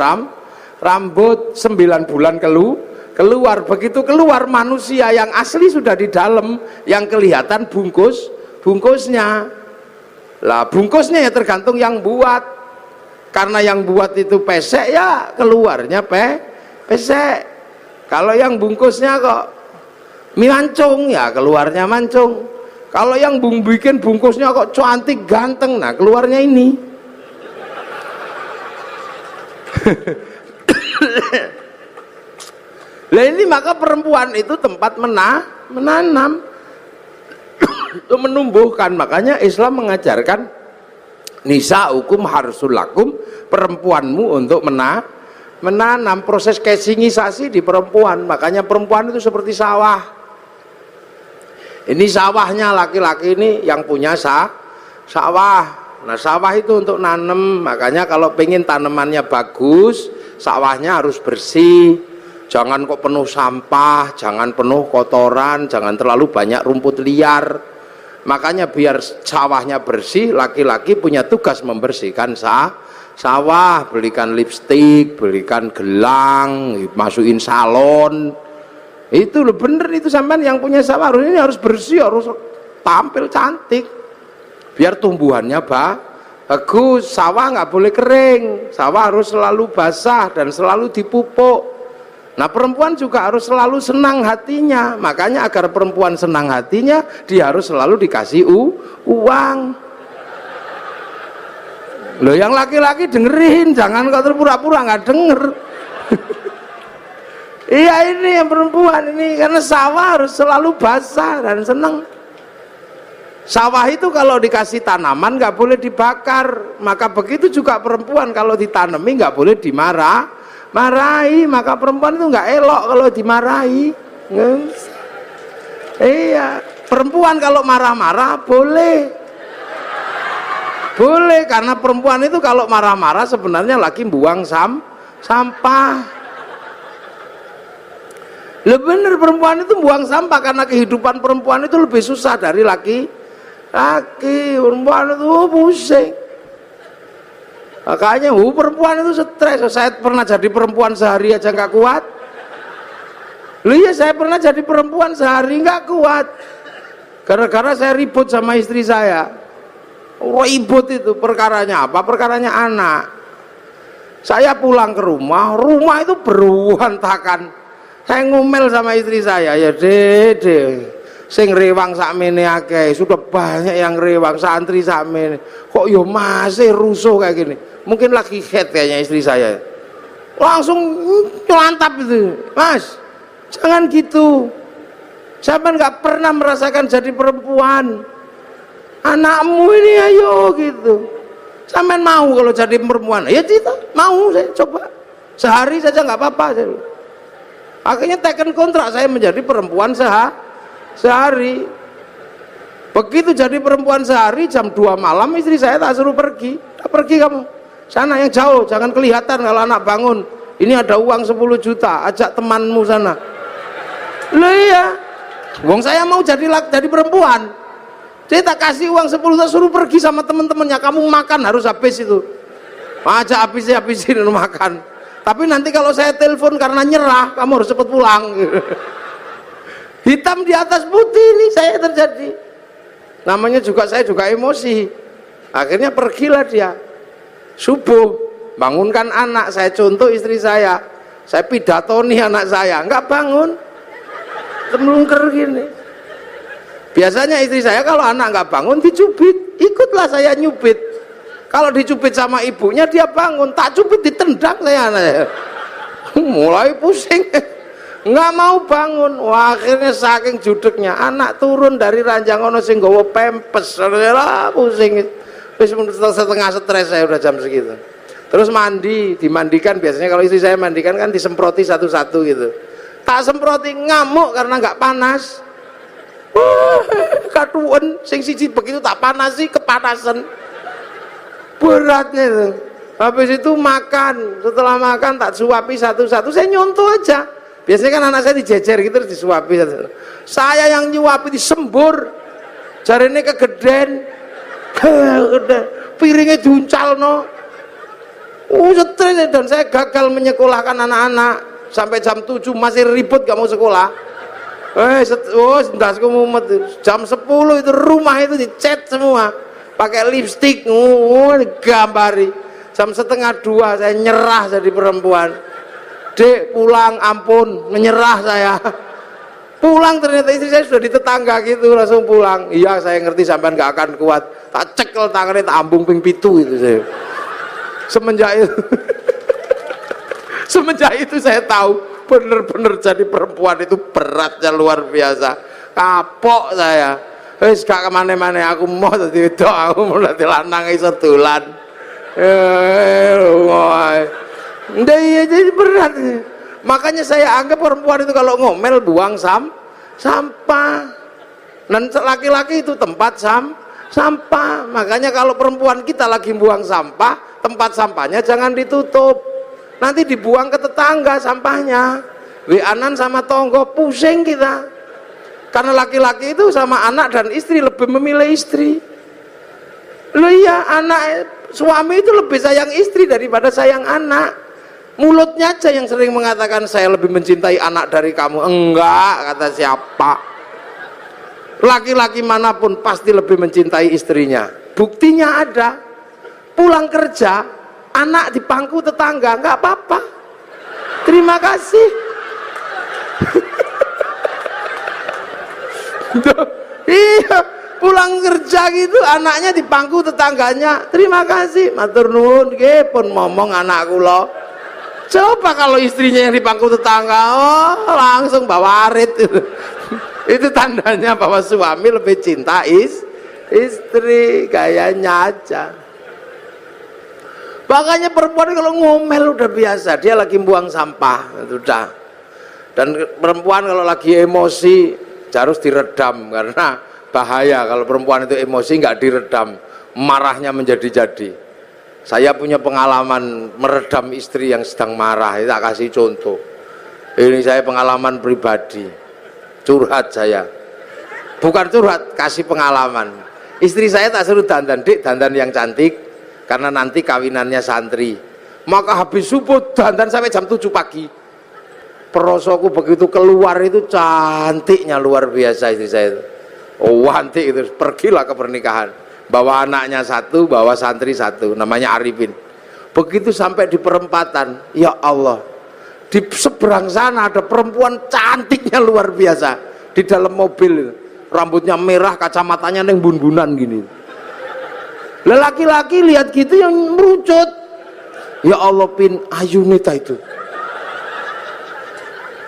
rambut, 9 bulan keluar. Begitu keluar manusia yang asli sudah di dalam, yang kelihatan bungkusnya. Lah bungkusnya ya tergantung yang buat, karena yang buat itu pesek ya keluarnya pesek. Kalau yang bungkusnya kok mancung ya keluarnya mancung. Kalau yang bikin bungkusnya kok cantik ganteng, nah keluarnya ini. Lah ini maka perempuan itu tempat menanam itu menumbuhkan. Makanya Islam mengajarkan nisa hukum harsul lakum, perempuanmu untuk menanam. Proses casingisasi di perempuan. Makanya perempuan itu seperti sawah. Ini sawahnya laki-laki ini yang punya sawah. Nah sawah itu untuk nanam. Makanya kalau pengen tanamannya bagus, sawahnya harus bersih. Jangan kok penuh sampah, jangan penuh kotoran, jangan terlalu banyak rumput liar. Makanya biar sawahnya bersih, laki-laki punya tugas membersihkan sawah, belikan lipstik, belikan gelang, masukin salon. Itu loh bener itu, sampean yang punya sawah ini harus bersih, harus tampil cantik. Biar tumbuhannya bagus. Sawah nggak boleh kering, sawah harus selalu basah dan selalu dipupuk. Nah perempuan juga harus selalu senang hatinya. Makanya agar perempuan senang hatinya, dia harus selalu dikasih uang. Loh yang laki-laki dengerin, jangan kau terpura-pura nggak denger. Iya ini yang perempuan ini, karena sawah harus selalu basah dan senang. Sawah itu kalau dikasih tanaman nggak boleh dibakar. Maka begitu juga perempuan kalau ditanami nggak boleh marahi. Maka perempuan itu nggak elok kalau dimarahi. Iya, perempuan kalau marah-marah boleh, karena perempuan itu kalau marah-marah sebenarnya lagi buang sampah. Bener, perempuan itu buang sampah karena kehidupan perempuan itu lebih susah dari laki. Perempuan itu pusing. Makanya perempuan itu stres. Saya pernah jadi perempuan sehari aja nggak kuat. Iya saya pernah jadi perempuan sehari nggak kuat, gara-gara saya ribut sama istri saya. Ribut itu perkaranya apa? Perkaranya anak. Saya pulang ke rumah itu beruantakan. Saya ngomel sama istri saya, ya dede sing rewang sakmene akeh, sudah banyak yang rewang, santri sakmene kok yo masih rusuh kayak gini. Mungkin lagi head kayaknya istri saya, langsung nyelantap itu, mas jangan gitu, sampean nggak pernah merasakan jadi perempuan, anakmu ini ayo gitu, sampean mau kalau jadi perempuan, ya tidak mau, saya coba sehari saja nggak apa-apa. Akhirnya teken kontrak saya menjadi perempuan sehari. Begitu jadi perempuan sehari, jam 2 malam istri saya tak suruh pergi. Pergi kamu sana yang jauh, jangan kelihatan kalau anak bangun. Ini ada uang 10 juta, ajak temanmu sana. Loh iya, wong saya mau jadi perempuan, saya tak kasih uang 10 juta, suruh pergi sama teman-temannya. Kamu makan harus habis itu, ajak habisin makan. Tapi nanti kalau saya telepon karena nyerah, kamu harus cepat pulang. Hitam di atas putih ini saya terjadi. Namanya juga saya juga emosi. Akhirnya pergilah dia. Subuh bangunkan anak, saya contoh istri saya pidatoni anak saya, enggak bangun, melungker gini. Biasanya istri saya kalau anak enggak bangun dicubit, ikutlah saya nyubit. Kalau dicubit sama ibunya dia bangun, tak cubit ditendang saya. Mulai pusing, nggak mau bangun. Wah, akhirnya saking judeknya anak turun dari ranjang ono sing nggawa pempes, pusing. Wis setengah stres saya udah jam segitu. Terus dimandikan, biasanya kalau istri saya mandikan kan disemproti satu-satu gitu. Tak semproti, ngamuk karena nggak panas. Katuan sing siji begitu tak panas sih, kepanasan. beratnya itu. Habis itu makan, setelah makan tak suapi satu-satu, saya nyontoh aja. Biasanya kan anak saya dijejer gitu terus disuapi satu. Saya yang nyuapi disembur, jarine kegeden, piringnya diuncal no. Stres, dan saya gagal menyekolahkan anak-anak sampai jam 7 masih ribut gak mau sekolah. Ndasku mumet. Jam 10 itu rumah itu dicat semua pakai lipstik, digambari. Jam 1:30 saya nyerah jadi perempuan. Dek pulang, ampun, menyerah saya. Pulang ternyata istri saya sudah di tetangga gitu, langsung pulang. Iya saya ngerti sampean gak akan kuat. Tak cekel tangannya, tak ambung ping pitu itu saya. Semenjak itu semenjak itu saya tahu bener-bener jadi perempuan itu beratnya luar biasa. Kapok saya. Wis gak kemana-mana, aku mau dadi wedok, aku mau dadi lanang iso dolan. Iya jadi berat. Makanya saya anggap perempuan itu kalau ngomel buang sampah. Dan laki-laki itu tempat sampah. Makanya kalau perempuan kita lagi buang sampah, tempat sampahnya jangan ditutup. Nanti dibuang ke tetangga sampahnya. Wianan sama tonggo, pusing kita. Karena laki-laki itu sama anak dan istri lebih memilih istri. Loh iya, suami itu lebih sayang istri daripada sayang anak. Mulutnya aja yang sering mengatakan saya lebih mencintai anak dari kamu. Enggak, kata siapa? Laki-laki manapun pasti lebih mencintai istrinya. Buktinya ada. Pulang kerja, anak di pangku tetangga, enggak apa-apa. Terima kasih. Iya, pulang kerja gitu anaknya di pangku tetangganya, terima kasih, matur nuwun nggih pun ngomong anak kula. Coba kalau istrinya yang di pangku tetangga, oh langsung bawa arit. Itu tandanya bahwa suami lebih cinta istri, gayanya aja. Makanya perempuan kalau ngomel udah biasa, dia lagi buang sampah, udah. Dan perempuan kalau lagi emosi harus diredam, karena bahaya kalau perempuan itu emosi nggak diredam, marahnya menjadi-jadi. Saya punya pengalaman meredam istri yang sedang marah, tak kasih contoh. Ini saya pengalaman pribadi, curhat saya. Bukan curhat, kasih pengalaman. Istri saya tak suruh dandan, Dik, dandan yang cantik, karena nanti kawinannya santri. Maka habis subuh dandan sampai jam 7 pagi. Perosoku begitu keluar itu cantiknya luar biasa istri saya itu. Oh cantik itu, pergilah ke pernikahan. Bawa anaknya satu, bawa santri satu, namanya Arifin. Begitu sampai di perempatan, ya Allah, di seberang sana ada perempuan cantiknya luar biasa di dalam mobil, rambutnya merah, kacamatanya neng bun-bunan gini. Lelaki-laki lihat gitu yang merucut, ya Allah Pin, Ayunita itu.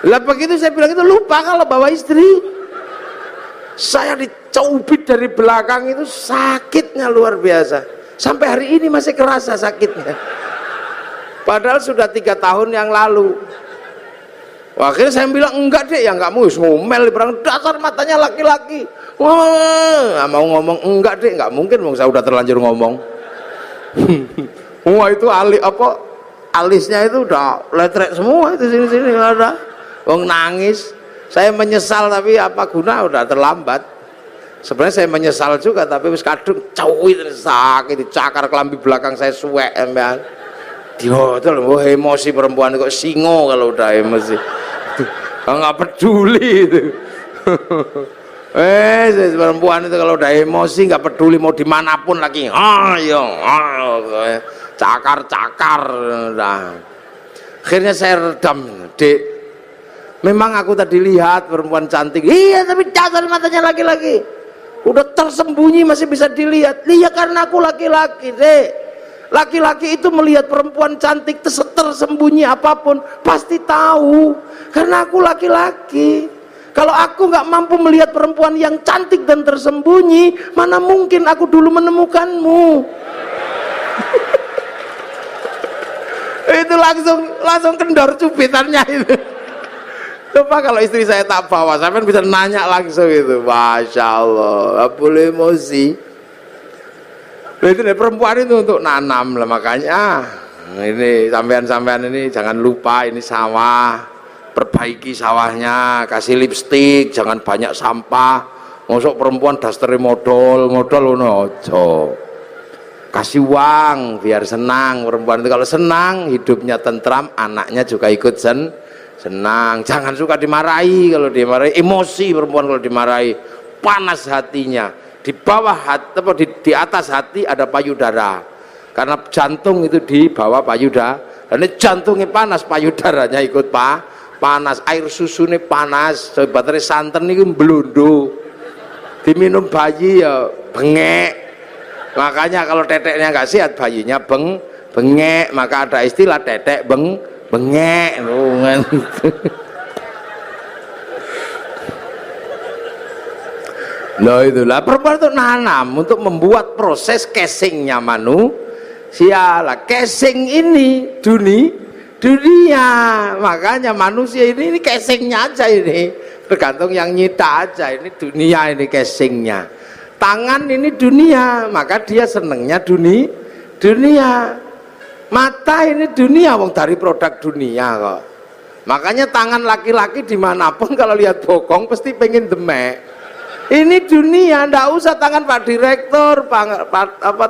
Lah begitu saya bilang itu, lupa kalau bawa istri. Saya dicubit dari belakang itu sakitnya luar biasa. Sampai hari ini masih kerasa sakitnya. Padahal sudah 3 tahun yang lalu. Akhirnya saya bilang, enggak Dek, ya enggak mau ngomel, berang dasar matanya laki-laki. Wah, mau ngomong enggak Dek, enggak mungkin, saya udah terlanjur ngomong. Wah itu alisnya itu udah letrek semua itu sini-sini ada. Wong nangis, saya menyesal tapi apa guna, udah terlambat. Sebenarnya saya menyesal juga tapi wis kadung cuwit sakit, dicakar kelambi belakang saya suwek embean. Dihotel, emosi perempuan kok singo kalau udah emosi. Nggak peduli itu. Perempuan itu kalau udah emosi nggak peduli mau dimanapun lagi. Cakar-cakar. Akhirnya saya redam, Dek. Memang aku tadi lihat perempuan cantik, iya tapi dasar matanya laki-laki udah tersembunyi masih bisa dilihat. Iya karena aku laki-laki Dek. Laki-laki itu melihat perempuan cantik tersembunyi apapun pasti tahu, karena aku laki-laki. Kalau aku nggak mampu melihat perempuan yang cantik dan tersembunyi, mana mungkin aku dulu menemukanmu. Itu langsung kendor cubitannya itu. Coba kalau istri saya tak bawa, saya kan bisa nanya langsung itu. Masya Allah, gak boleh emosi. Itu perempuan itu untuk nanam lah, makanya ini sampean-sampean ini jangan lupa ini sawah, perbaiki sawahnya, kasih lipstik, jangan banyak sampah. Mosok perempuan dastere modal ngono aja. Kasih uang biar senang perempuan itu, kalau senang hidupnya tentram, anaknya juga ikut senang. Jangan suka dimarahi, kalau dimarahi emosi perempuan, kalau dimarahi panas hatinya. Di bawah hati apa di atas hati ada payudara, karena jantung itu di bawah payudara, dan jantungnya panas, payudaranya ikut panas, air susunya panas, sebatere santen itu blundu, diminum bayi ya bengek. Makanya kalau teteknya nggak sehat bayinya bengek, maka ada istilah tetek bengek. Nah itulah perempuan itu nanam untuk membuat proses casingnya manusia lah. Casing ini dunia, makanya manusia ini casingnya aja, ini tergantung yang nyita aja. Ini dunia, ini casingnya. Tangan ini dunia, maka dia senengnya dunia. Mata ini dunia, wong dari produk dunia kok. Makanya tangan laki-laki dimanapun kalau lihat bokong pasti pengen demek. Ini dunia, ndak usah tangan Pak Direktur,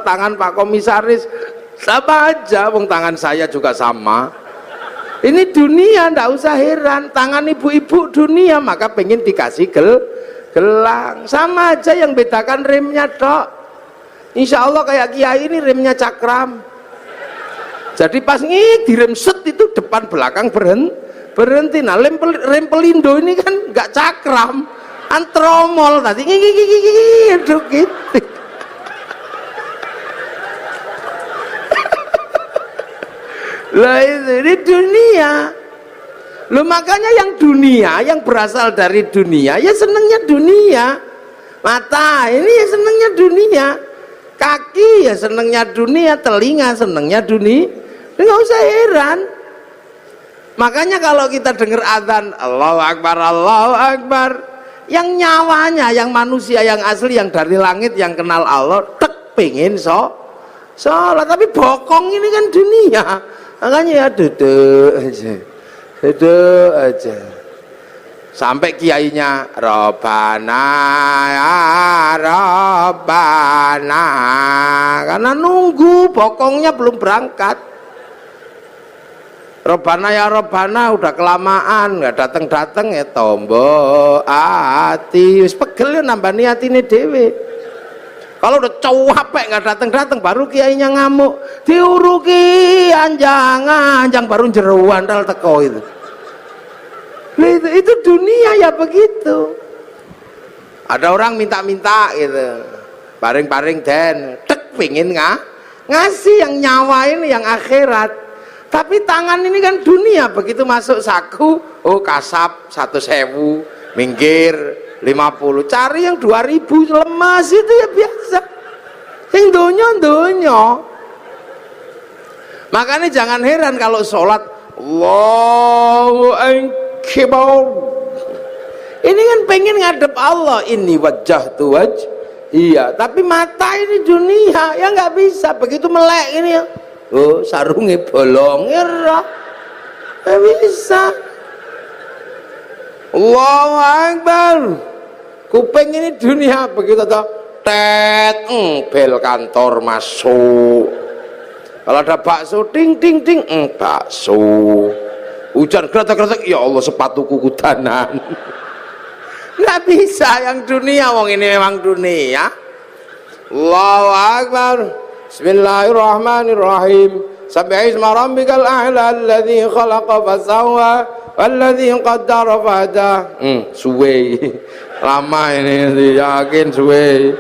tangan Pak Komisaris, sama aja, wong tangan saya juga sama. Ini dunia, ndak usah heran. Tangan ibu-ibu dunia, maka pengen dikasih gelang. Sama aja, yang bedakan remnya tok. Insya Allah kayak kiai ini remnya cakram. Jadi pas direm set itu depan belakang berhenti. Nah rem pelindo ini kan nggak cakram. Antromol tadi gitu. Lah ini dunia. Loh makanya yang dunia, yang berasal dari dunia ya senengnya dunia. Mata ini ya senengnya dunia. Kaki ya senengnya dunia, telinga senengnya dunia. Nggak usah heran. Makanya kalau kita dengar adzan Allahu Akbar, Allahu Akbar, yang nyawanya, yang manusia, yang asli, yang dari langit, yang kenal Allah, tek pengen sholat, tapi bokong ini kan dunia. Makanya ya duduk aja. Sampai kiainya Robbana ya Robbana, karena nunggu bokongnya belum berangkat. Robbana ya Robbana udah kelamaan nggak dateng ya tombo ati wis pegel nambah niatine dhewe. Kalau udah capek nggak dateng baru kiainya ngamuk, diuruki anjang baru jeruan dal teko itu. Itu dunia ya begitu. Ada orang minta gitu, paring den tek pingin ngasih yang nyawa ini, yang akhirat. Tapi tangan ini kan dunia, begitu masuk saku, oh kasap 1.000, minggir 50, cari yang 2.000, lemas itu ya biasa. Yang donya. Makanya jangan heran kalau sholat Allahu Akbar. Ini kan pengen ngadep Allah, ini wajah tuh iya. Tapi mata ini dunia, ya nggak bisa. Begitu melek ini ya. Oh sarungnya bolong ya, nggak bisa. Allahu Akbar. Kuping ini dunia, begitu toh tet bel kantor masuk. Kalau ada bakso ting bakso. Hujan kretek ya Allah sepatuku kudanan. Nggak bisa yang dunia, wong ini memang dunia. Allahu Akbar. Bismillahirrahmanirrahim. Sabbihisma rabbikal a'la alladzi khalaqa fasawwa walladzi qaddara fahada. Suwe. Lama ini yakin suwe.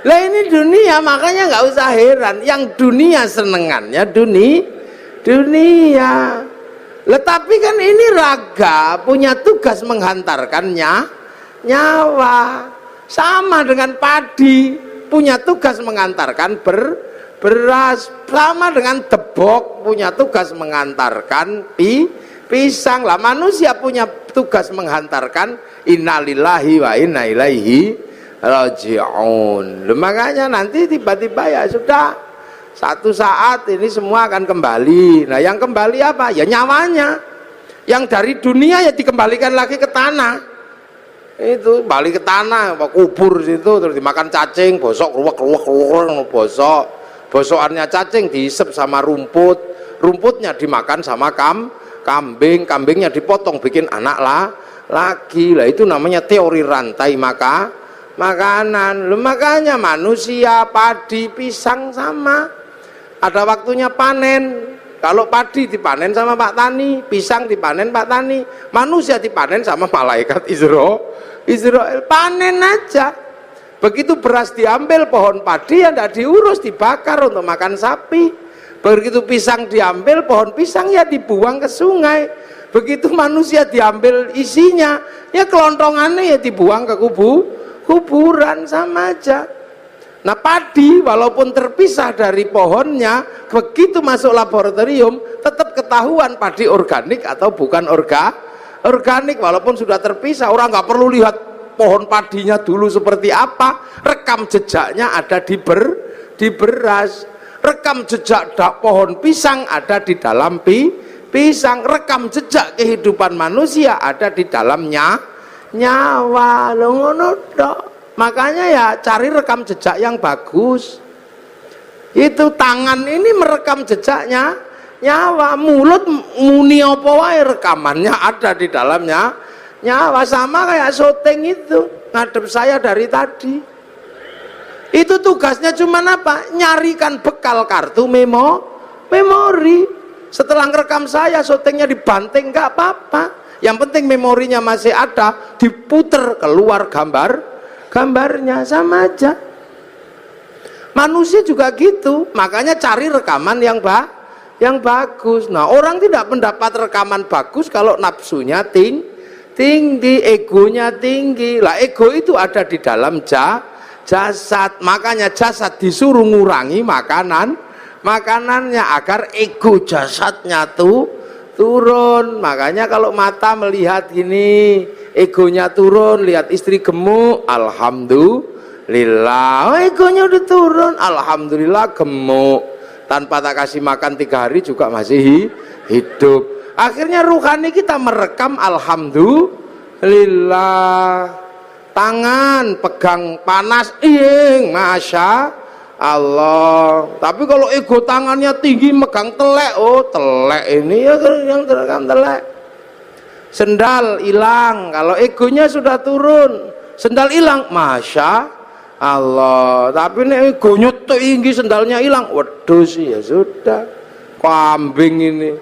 Lah ini dunia, makanya nggak usah heran yang dunia senengannya dunia. Tetapi kan ini raga punya tugas menghantarkannya nyawa, sama dengan padi punya tugas mengantarkan beras, sama dengan debok punya tugas mengantarkan pisang. Lah manusia punya tugas menghantarkan innalillahi wa inna ilaihi raji'un. Makanya nanti tiba-tiba ya sudah, satu saat ini semua akan kembali. Nah yang kembali apa? Ya nyawanya. Yang dari dunia ya dikembalikan lagi ke tanah. Itu balik ke tanah, kubur situ, terus dimakan cacing, bosok, keluak, bosok. Bosokannya cacing diisep sama rumput, rumputnya dimakan sama kambing, kambingnya dipotong bikin anak lagi. Lah itu namanya teori rantai makanan. Makanya manusia, padi, pisang sama. Ada waktunya panen. Kalau padi dipanen sama Pak Tani, pisang dipanen Pak Tani, manusia dipanen sama malaikat Israel, panen aja. Begitu beras diambil pohon padi ya tidak diurus, dibakar untuk makan sapi. Begitu pisang diambil pohon pisang ya dibuang ke sungai. Begitu manusia diambil isinya ya kelontongannya ya dibuang ke kuburan, sama aja. Nah padi walaupun terpisah dari pohonnya, begitu masuk laboratorium tetap ketahuan padi organik atau bukan organik. Walaupun sudah terpisah, orang nggak perlu lihat pohon padinya dulu seperti apa, rekam jejaknya ada di beras, rekam jejak pohon pisang ada di dalam pisang, rekam jejak kehidupan manusia ada di dalamnya nyawa. Lo ngono tok. Makanya ya cari rekam jejak yang bagus. Itu tangan ini merekam jejaknya nyawa, mulut muni apa wae rekamannya ada di dalamnya nyawa. Sama kayak syuting itu, ngadep saya dari tadi. Itu tugasnya cuman apa? Nyarikan bekal kartu memori. Setelah ngerekam saya, syutingnya dibanting nggak apa-apa. Yang penting memorinya masih ada, diputer keluar gambarnya, sama aja. Manusia juga gitu, makanya cari rekaman yang bagus. Nah orang tidak mendapat rekaman bagus kalau nafsunya tinggi, egonya tinggi. Lah ego itu ada di dalam jasad, makanya jasad disuruh ngurangi makanannya agar ego jasadnya turun. Makanya kalau mata melihat gini, egonya turun, lihat istri gemuk, alhamdulillah, egonya udah turun, alhamdulillah gemuk, tanpa tak kasih makan 3 hari juga masih hidup. Akhirnya ruhani kita merekam alhamdulillah. Tangan pegang panas, masya Allah. Tapi kalau ego tangannya tinggi megang telek, oh telek ini ya yang terekam telek. Sendal hilang, kalau egonya sudah turun, sendal hilang, masya Allah. Tapi ini egonya tinggi, sendalnya hilang, waduh sih ya sudah, kambing ini.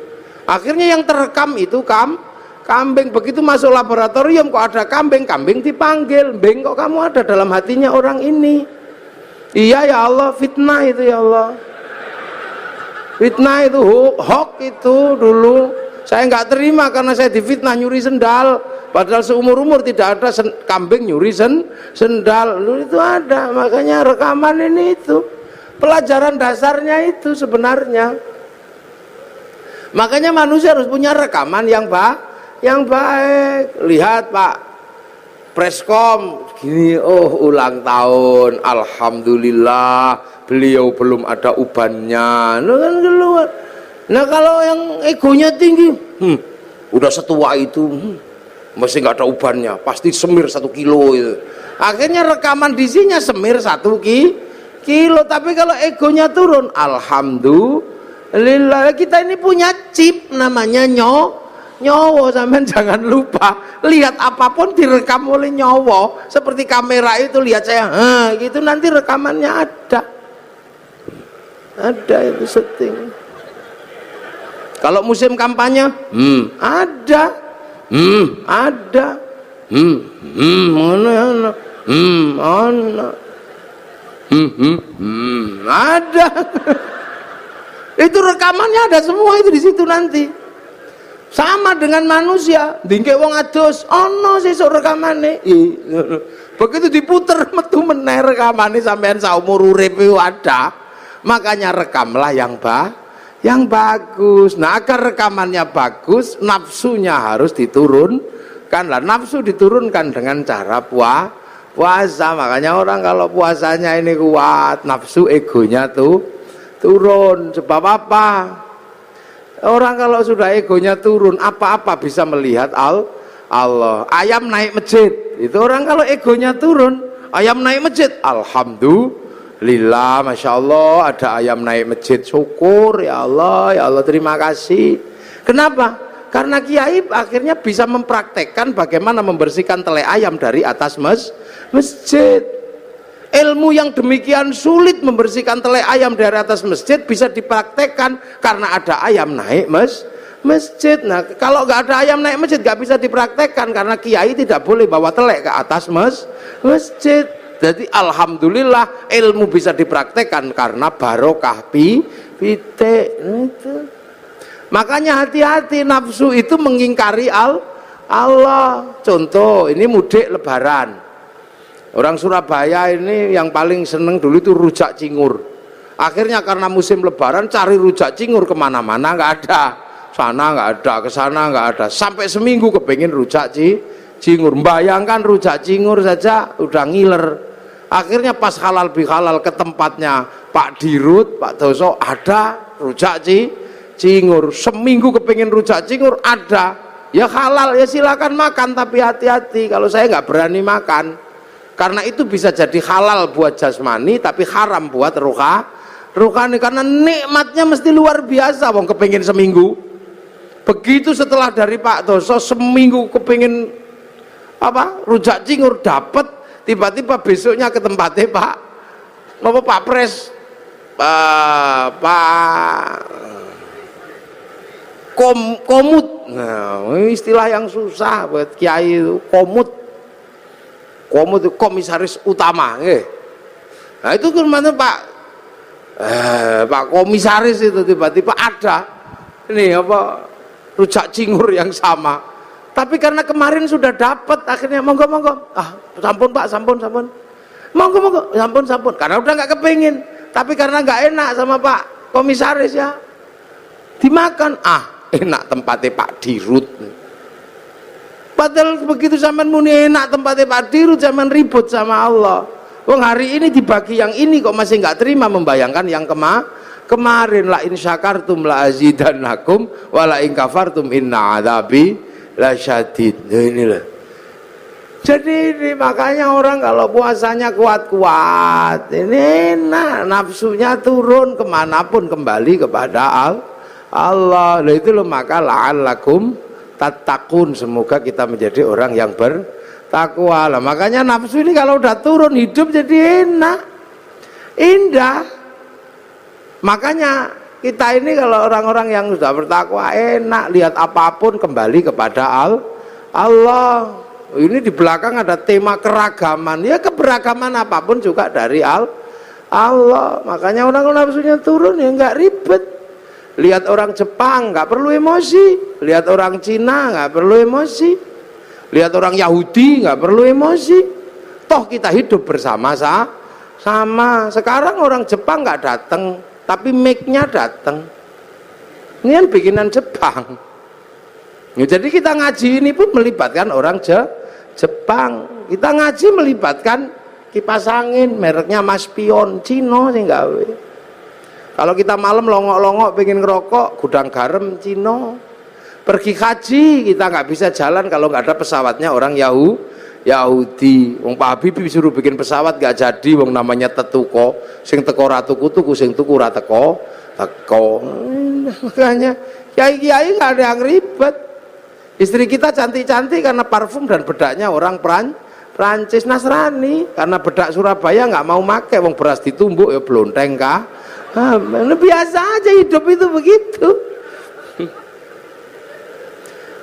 Akhirnya yang terekam itu kambing. Begitu masuk laboratorium kok ada kambing dipanggil, "Beng, kok kamu ada dalam hatinya orang ini?" "Iya ya Allah, fitnah itu ya Allah." Fitnah itu, hoax itu dulu. Saya nggak terima karena saya difitnah nyuri sendal. Padahal seumur-umur tidak ada kambing nyuri sendal. Lu itu ada, makanya rekaman ini itu. Pelajaran dasarnya itu sebenarnya. Makanya manusia harus punya rekaman yang baik. Lihat Pak Preskom gini, oh ulang tahun, alhamdulillah beliau belum ada ubannya. Lu kan keluar. Nah kalau yang egonya tinggi, udah setua itu, masih nggak ada ubannya, pasti semir 1 kilo itu. Akhirnya rekaman disinya semir 1 kilo. Tapi kalau egonya turun, alhamdulillah. Kita ini punya chip namanya nyawa. Sampean jangan lupa, lihat apapun direkam oleh nyawa. Seperti kamera itu, lihat saya, gitu nanti rekamannya ada itu setting. Kalau musim kampanye, ada, ada. Itu rekamannya ada semua itu di situ nanti. Sama dengan manusia, dingke wong adus, ono sesuk rekamane. Begitu diputer metu meneh rekamane sampean saumur urip ada. Makanya rekamlah yang yang bagus. Nah, agar rekamannya bagus, nafsunya harus diturunkan lah. Nafsu diturunkan dengan cara puasa. Makanya orang kalau puasanya ini kuat, nafsu egonya tuh turun. Sebab apa? Orang kalau sudah egonya turun, apa-apa bisa melihat Allah. Ayam naik masjid, itu orang kalau egonya turun, ayam naik masjid, alhamdulillah, masya Allah, ada ayam naik masjid, syukur ya Allah terima kasih. Kenapa? Karena kiai akhirnya bisa mempraktekkan bagaimana membersihkan tele ayam dari atas masjid. Ilmu yang demikian sulit membersihkan tele ayam dari atas masjid bisa dipraktekkan karena ada ayam naik masjid. Nah, kalau nggak ada ayam naik masjid nggak bisa dipraktekkan karena kiai tidak boleh bawa telek ke atas masjid. Jadi alhamdulillah ilmu bisa dipraktekkan karena barokah pite. Makanya hati-hati, nafsu itu mengingkari Allah. Contoh, ini mudik lebaran. Orang Surabaya ini yang paling seneng dulu itu rujak cingur. Akhirnya karena musim lebaran cari rujak cingur kemana-mana nggak ada, sana nggak ada, ke sana nggak ada. Sampai seminggu kepengen rujak cingur. Bayangkan rujak cingur saja udah ngiler. Akhirnya pas halal bihalal ke tempatnya Pak Dirut, Pak Doso, ada rujak cingur. Seminggu kepengen rujak cingur ada. Ya halal, ya silakan makan tapi hati-hati. Kalau saya nggak berani makan. Karena itu bisa jadi halal buat jasmani tapi haram buat rohani, karena nikmatnya mesti luar biasa. Wong kepengin seminggu, begitu setelah dari Pak Doso seminggu kepengin rujak cingur dapat, tiba-tiba besoknya ke tempatnya Pak Pres, Pak komut. Nah, istilah yang susah buat kiai itu, komut itu komisaris utama, Nah itu kemana Pak komisaris itu tiba-tiba ada ini rujak cingur yang sama. Tapi karena kemarin sudah dapat, akhirnya monggo, sampun Pak, sampun, monggo, sampun, karena udah nggak kepengin. Tapi karena nggak enak sama Pak komisaris ya, dimakan. Enak tempatnya Pak Dirut. Padahal begitu zaman muni enak tempatnya Pak Dirut, zaman ribut sama Allah. Wong hari ini dibagi yang ini kok masih nggak terima, membayangkan yang kemarin. La in syakartum la azidannakum wa la in kafartum inna adzabi lasyadid. Nah, inilah. Jadi ini makanya orang kalau puasanya kuat-kuat, ini enak, nafsunya turun kemanapun kembali kepada Allah. Nah itu loh, maka la'allakum tattaqun, semoga kita menjadi orang yang bertakwa lah. Makanya nafsu ini kalau udah turun, hidup jadi enak, indah. Makanya kita ini kalau orang-orang yang sudah bertakwa enak, lihat apapun kembali kepada Allah. Ini di belakang ada tema keragaman, ya keberagaman apapun juga dari Allah. Makanya orang nafsunya turun ya nggak ribet. Lihat orang Jepang nggak perlu emosi, lihat orang Cina nggak perlu emosi, lihat orang Yahudi nggak perlu emosi. Toh kita hidup bersama-sama. Sekarang orang Jepang nggak datang, tapi mic-nya datang. Ini kan bikinan Jepang. Ya, jadi kita ngaji ini pun melibatkan orang Jepang. Kita ngaji melibatkan kipas angin, mereknya Maspion, Cino sih gawe. Kalau kita malam longok-longok pengen ngerokok, gudang garam Cino. Pergi haji kita nggak bisa jalan kalau nggak ada pesawatnya orang Yahudi. Wong Pak Habib disuruh bikin pesawat nggak jadi, wong namanya tetuko, sing teko ra tuku, sing tuku ra teko. Makanya kiai-kiai nggak ada yang ribet. Istri kita cantik-cantik karena parfum dan bedaknya orang Prancis. Nasrani karena bedak Surabaya nggak mau make, wong beras ditumbuk ya blonteng kah. Biasa aja hidup itu begitu.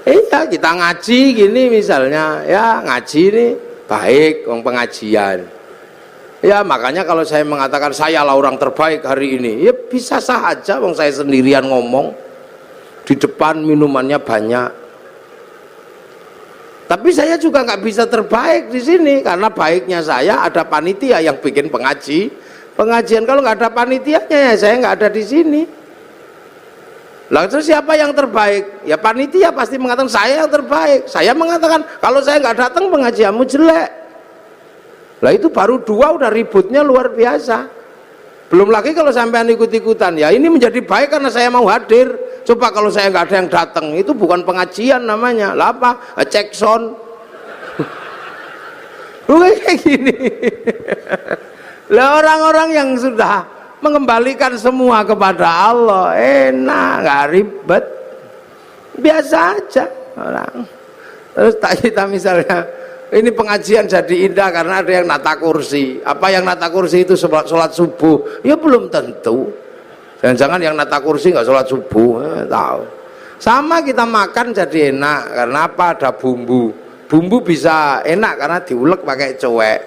Iya, kita ngaji gini misalnya, ya ngaji ini baik, wong pengajian. Ya makanya kalau saya mengatakan saya lah orang terbaik hari ini, ya bisa saja, wong saya sendirian ngomong di depan minumannya banyak. Tapi saya juga nggak bisa terbaik di sini karena baiknya saya ada panitia yang bikin pengajian. Kalau nggak ada panitianya ya saya nggak ada di sini. Lah terus siapa yang terbaik? Ya panitia pasti mengatakan saya yang terbaik. Saya mengatakan kalau saya nggak datang pengajianmu jelek. Lah itu baru dua udah ributnya luar biasa. Belum lagi kalau sampean ikut-ikutan, ya ini menjadi baik karena saya mau hadir. Coba kalau saya nggak ada yang datang, itu bukan pengajian namanya. Lah apa? Cek sound. Kayak gini. Lah orang-orang yang sudah mengembalikan semua kepada Allah, enak, nggak ribet, biasa aja orang. Terus kita misalnya ini pengajian jadi indah karena ada yang nata kursi. Apa yang nata kursi itu sholat subuh? Ya belum tentu. Jangan-jangan yang nata kursi nggak sholat subuh, tahu. Sama kita makan jadi enak karena apa? Ada bumbu. Bumbu bisa enak karena diulek pakai cowek.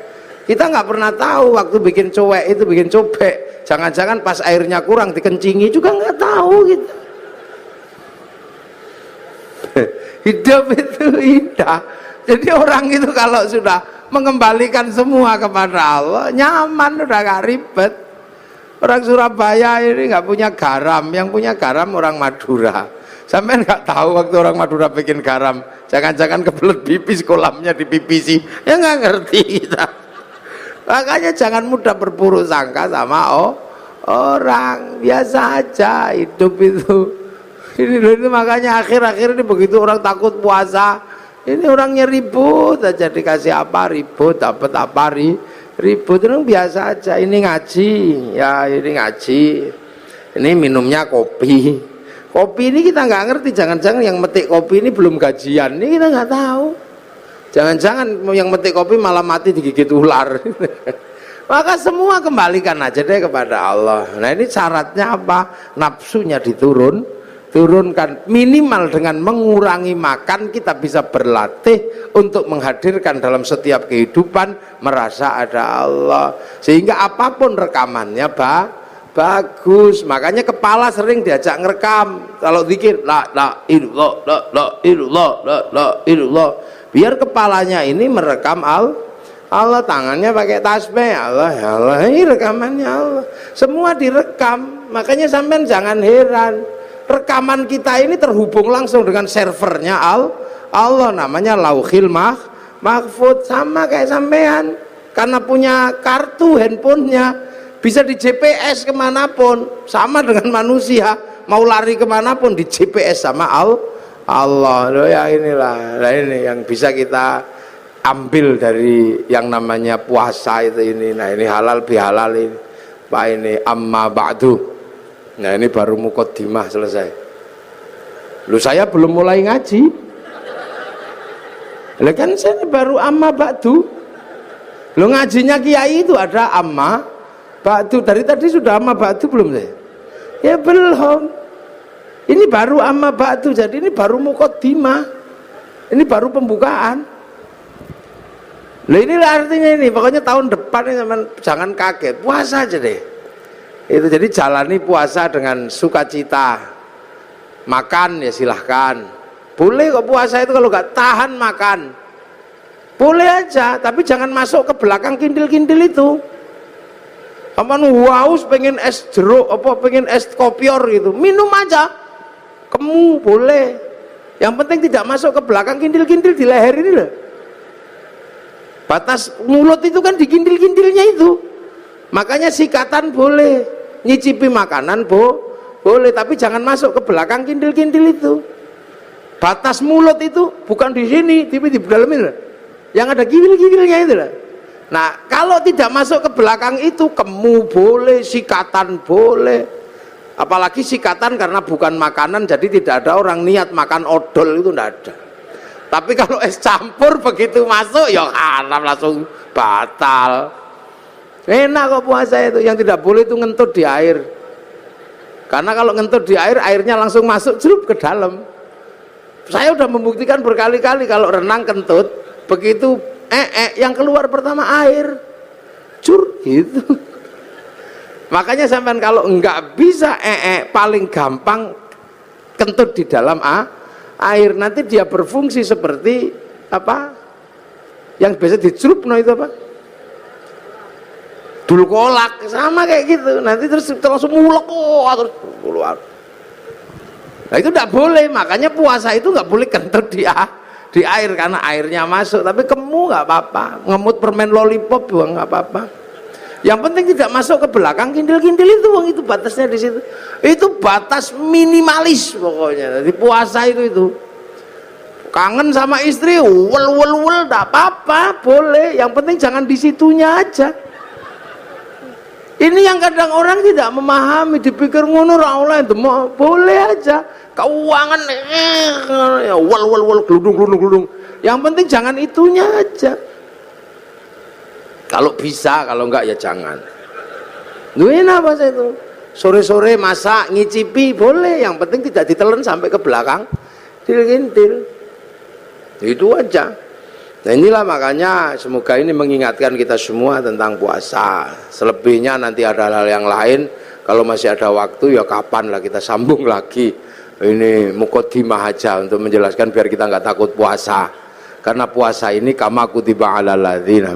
Kita nggak pernah tahu waktu bikin cowek itu bikin cobek. Jangan-jangan pas airnya kurang dikencingi juga nggak tahu gitu. Hidup itu indah. Jadi orang itu kalau sudah mengembalikan semua kepada Allah, nyaman, udah gak ribet. Orang Surabaya ini nggak punya garam, yang punya garam orang Madura. Sampai nggak tahu waktu orang Madura bikin garam, jangan-jangan kebelet pipis kolamnya dipipisi, ya nggak ngerti kita. Makanya jangan mudah berburuk sangka sama orang, biasa aja hidup itu. Ini makanya akhir-akhir ini begitu orang takut puasa, ini orangnya ribut aja, dikasih apa ribut, dapat apa ribut, itu biasa aja. Ini ngaji, ya ini ngaji, ini minumnya kopi. Kopi ini kita nggak ngerti, jangan-jangan yang metik kopi ini belum gajian, ini kita nggak tahu. Jangan-jangan yang metik kopi malah mati digigit ular. Maka semua kembalikan aja deh kepada Allah. Nah ini syaratnya apa? Nafsunya turunkan minimal dengan mengurangi makan. Kita bisa berlatih untuk menghadirkan dalam setiap kehidupan merasa ada Allah, sehingga apapun rekamannya bagus. Makanya kepala sering diajak ngerekam kalau zikir la ilallah, la ilallah, la ilallah, biar kepalanya ini merekam Allah, tangannya pakai tasbih Allah, ya Allah, ini rekamannya Allah, semua direkam. Makanya sampean jangan heran, rekaman kita ini terhubung langsung dengan servernya Allah, namanya Lauhil Mahfud. Sama kayak sampean, karena punya kartu handphonenya bisa di GPS kemanapun. Sama dengan manusia, mau lari kemanapun di GPS sama Allah. Loh ya inilah, nah ini yang bisa kita ambil dari yang namanya puasa itu ini. Nah ini halal bihalal ini Pak, ini amma ba'du. Nah ini baru muqaddimah selesai. Lu saya belum mulai ngaji. Lah kan saya baru amma ba'du. Lu ngajinya kiai itu ada amma ba'du. Dari tadi sudah amma ba'du belum saya? Ya belum. Ini baru amma ba'du. Jadi ini baru muqaddimah. Ini baru pembukaan. Lah inilah artinya ini. Pokoknya tahun depan ini jangan kaget. Puasa aja deh. Itu jadi jalani puasa dengan sukacita. Makan ya silahkan. Boleh kok puasa itu kalau nggak tahan makan. Boleh aja, tapi jangan masuk ke belakang kindil-kindil itu. Aman haus pengen es jeruk apa pengen es kopior gitu, minum aja. Kamu boleh. Yang penting tidak masuk ke belakang kindil-kindil di leher ini loh. Batas mulut itu kan di kindil-kindilnya itu. Makanya sikatan boleh, nyicipi makanan boleh, tapi jangan masuk ke belakang kindil-kindil itu. Batas mulut itu bukan di sini, tapi di dalam ini. Yang ada giwil-giwilnya itu lah. Nah, kalau tidak masuk ke belakang itu, kemu boleh, sikatan boleh. Apalagi sikatan karena bukan makanan, jadi tidak ada orang niat makan odol, itu tidak ada. Tapi kalau es campur begitu masuk, ya haram, langsung batal. Enak kok puasa itu. Yang tidak boleh itu ngentut di air. Karena kalau ngentut di air, airnya langsung masuk celup ke dalam. Saya udah membuktikan berkali-kali kalau renang kentut, begitu yang keluar pertama air, cur gitu. Makanya sampean kalau enggak bisa paling gampang kentut di dalam air, nanti dia berfungsi seperti apa? Yang biasa dicelup itu apa? Dul kolak, sama kayak gitu. Nanti terus langsung mulek terus keluar. Nah itu tidak boleh, makanya puasa itu nggak boleh kentut di air karena airnya masuk. Tapi kamu nggak apa-apa, ngemut permen lollipop juga nggak apa-apa. Yang penting tidak masuk ke belakang kintil-kintil itu, itu batasnya di situ. Itu batas minimalis pokoknya. Jadi puasa itu kangen sama istri, wel tidak apa-apa, boleh. Yang penting jangan di situnya aja. Ini yang kadang orang tidak memahami, dipikir ngono ra oleh demok, boleh aja. Keuangan wal gludung. Yang penting jangan itunya aja. Kalau bisa, kalau enggak ya jangan. Duit apa sih itu? Sore-sore masak, ngicipi boleh, yang penting tidak ditelan sampai ke belakang. Til-kintil. Itu aja. Nah inilah makanya semoga ini mengingatkan kita semua tentang puasa. Selebihnya nanti ada hal yang lain, kalau masih ada waktu ya kapan lah kita sambung lagi. Ini muqaddimah aja untuk menjelaskan biar kita nggak takut puasa. Karena puasa ini kama kutiba alal ladzina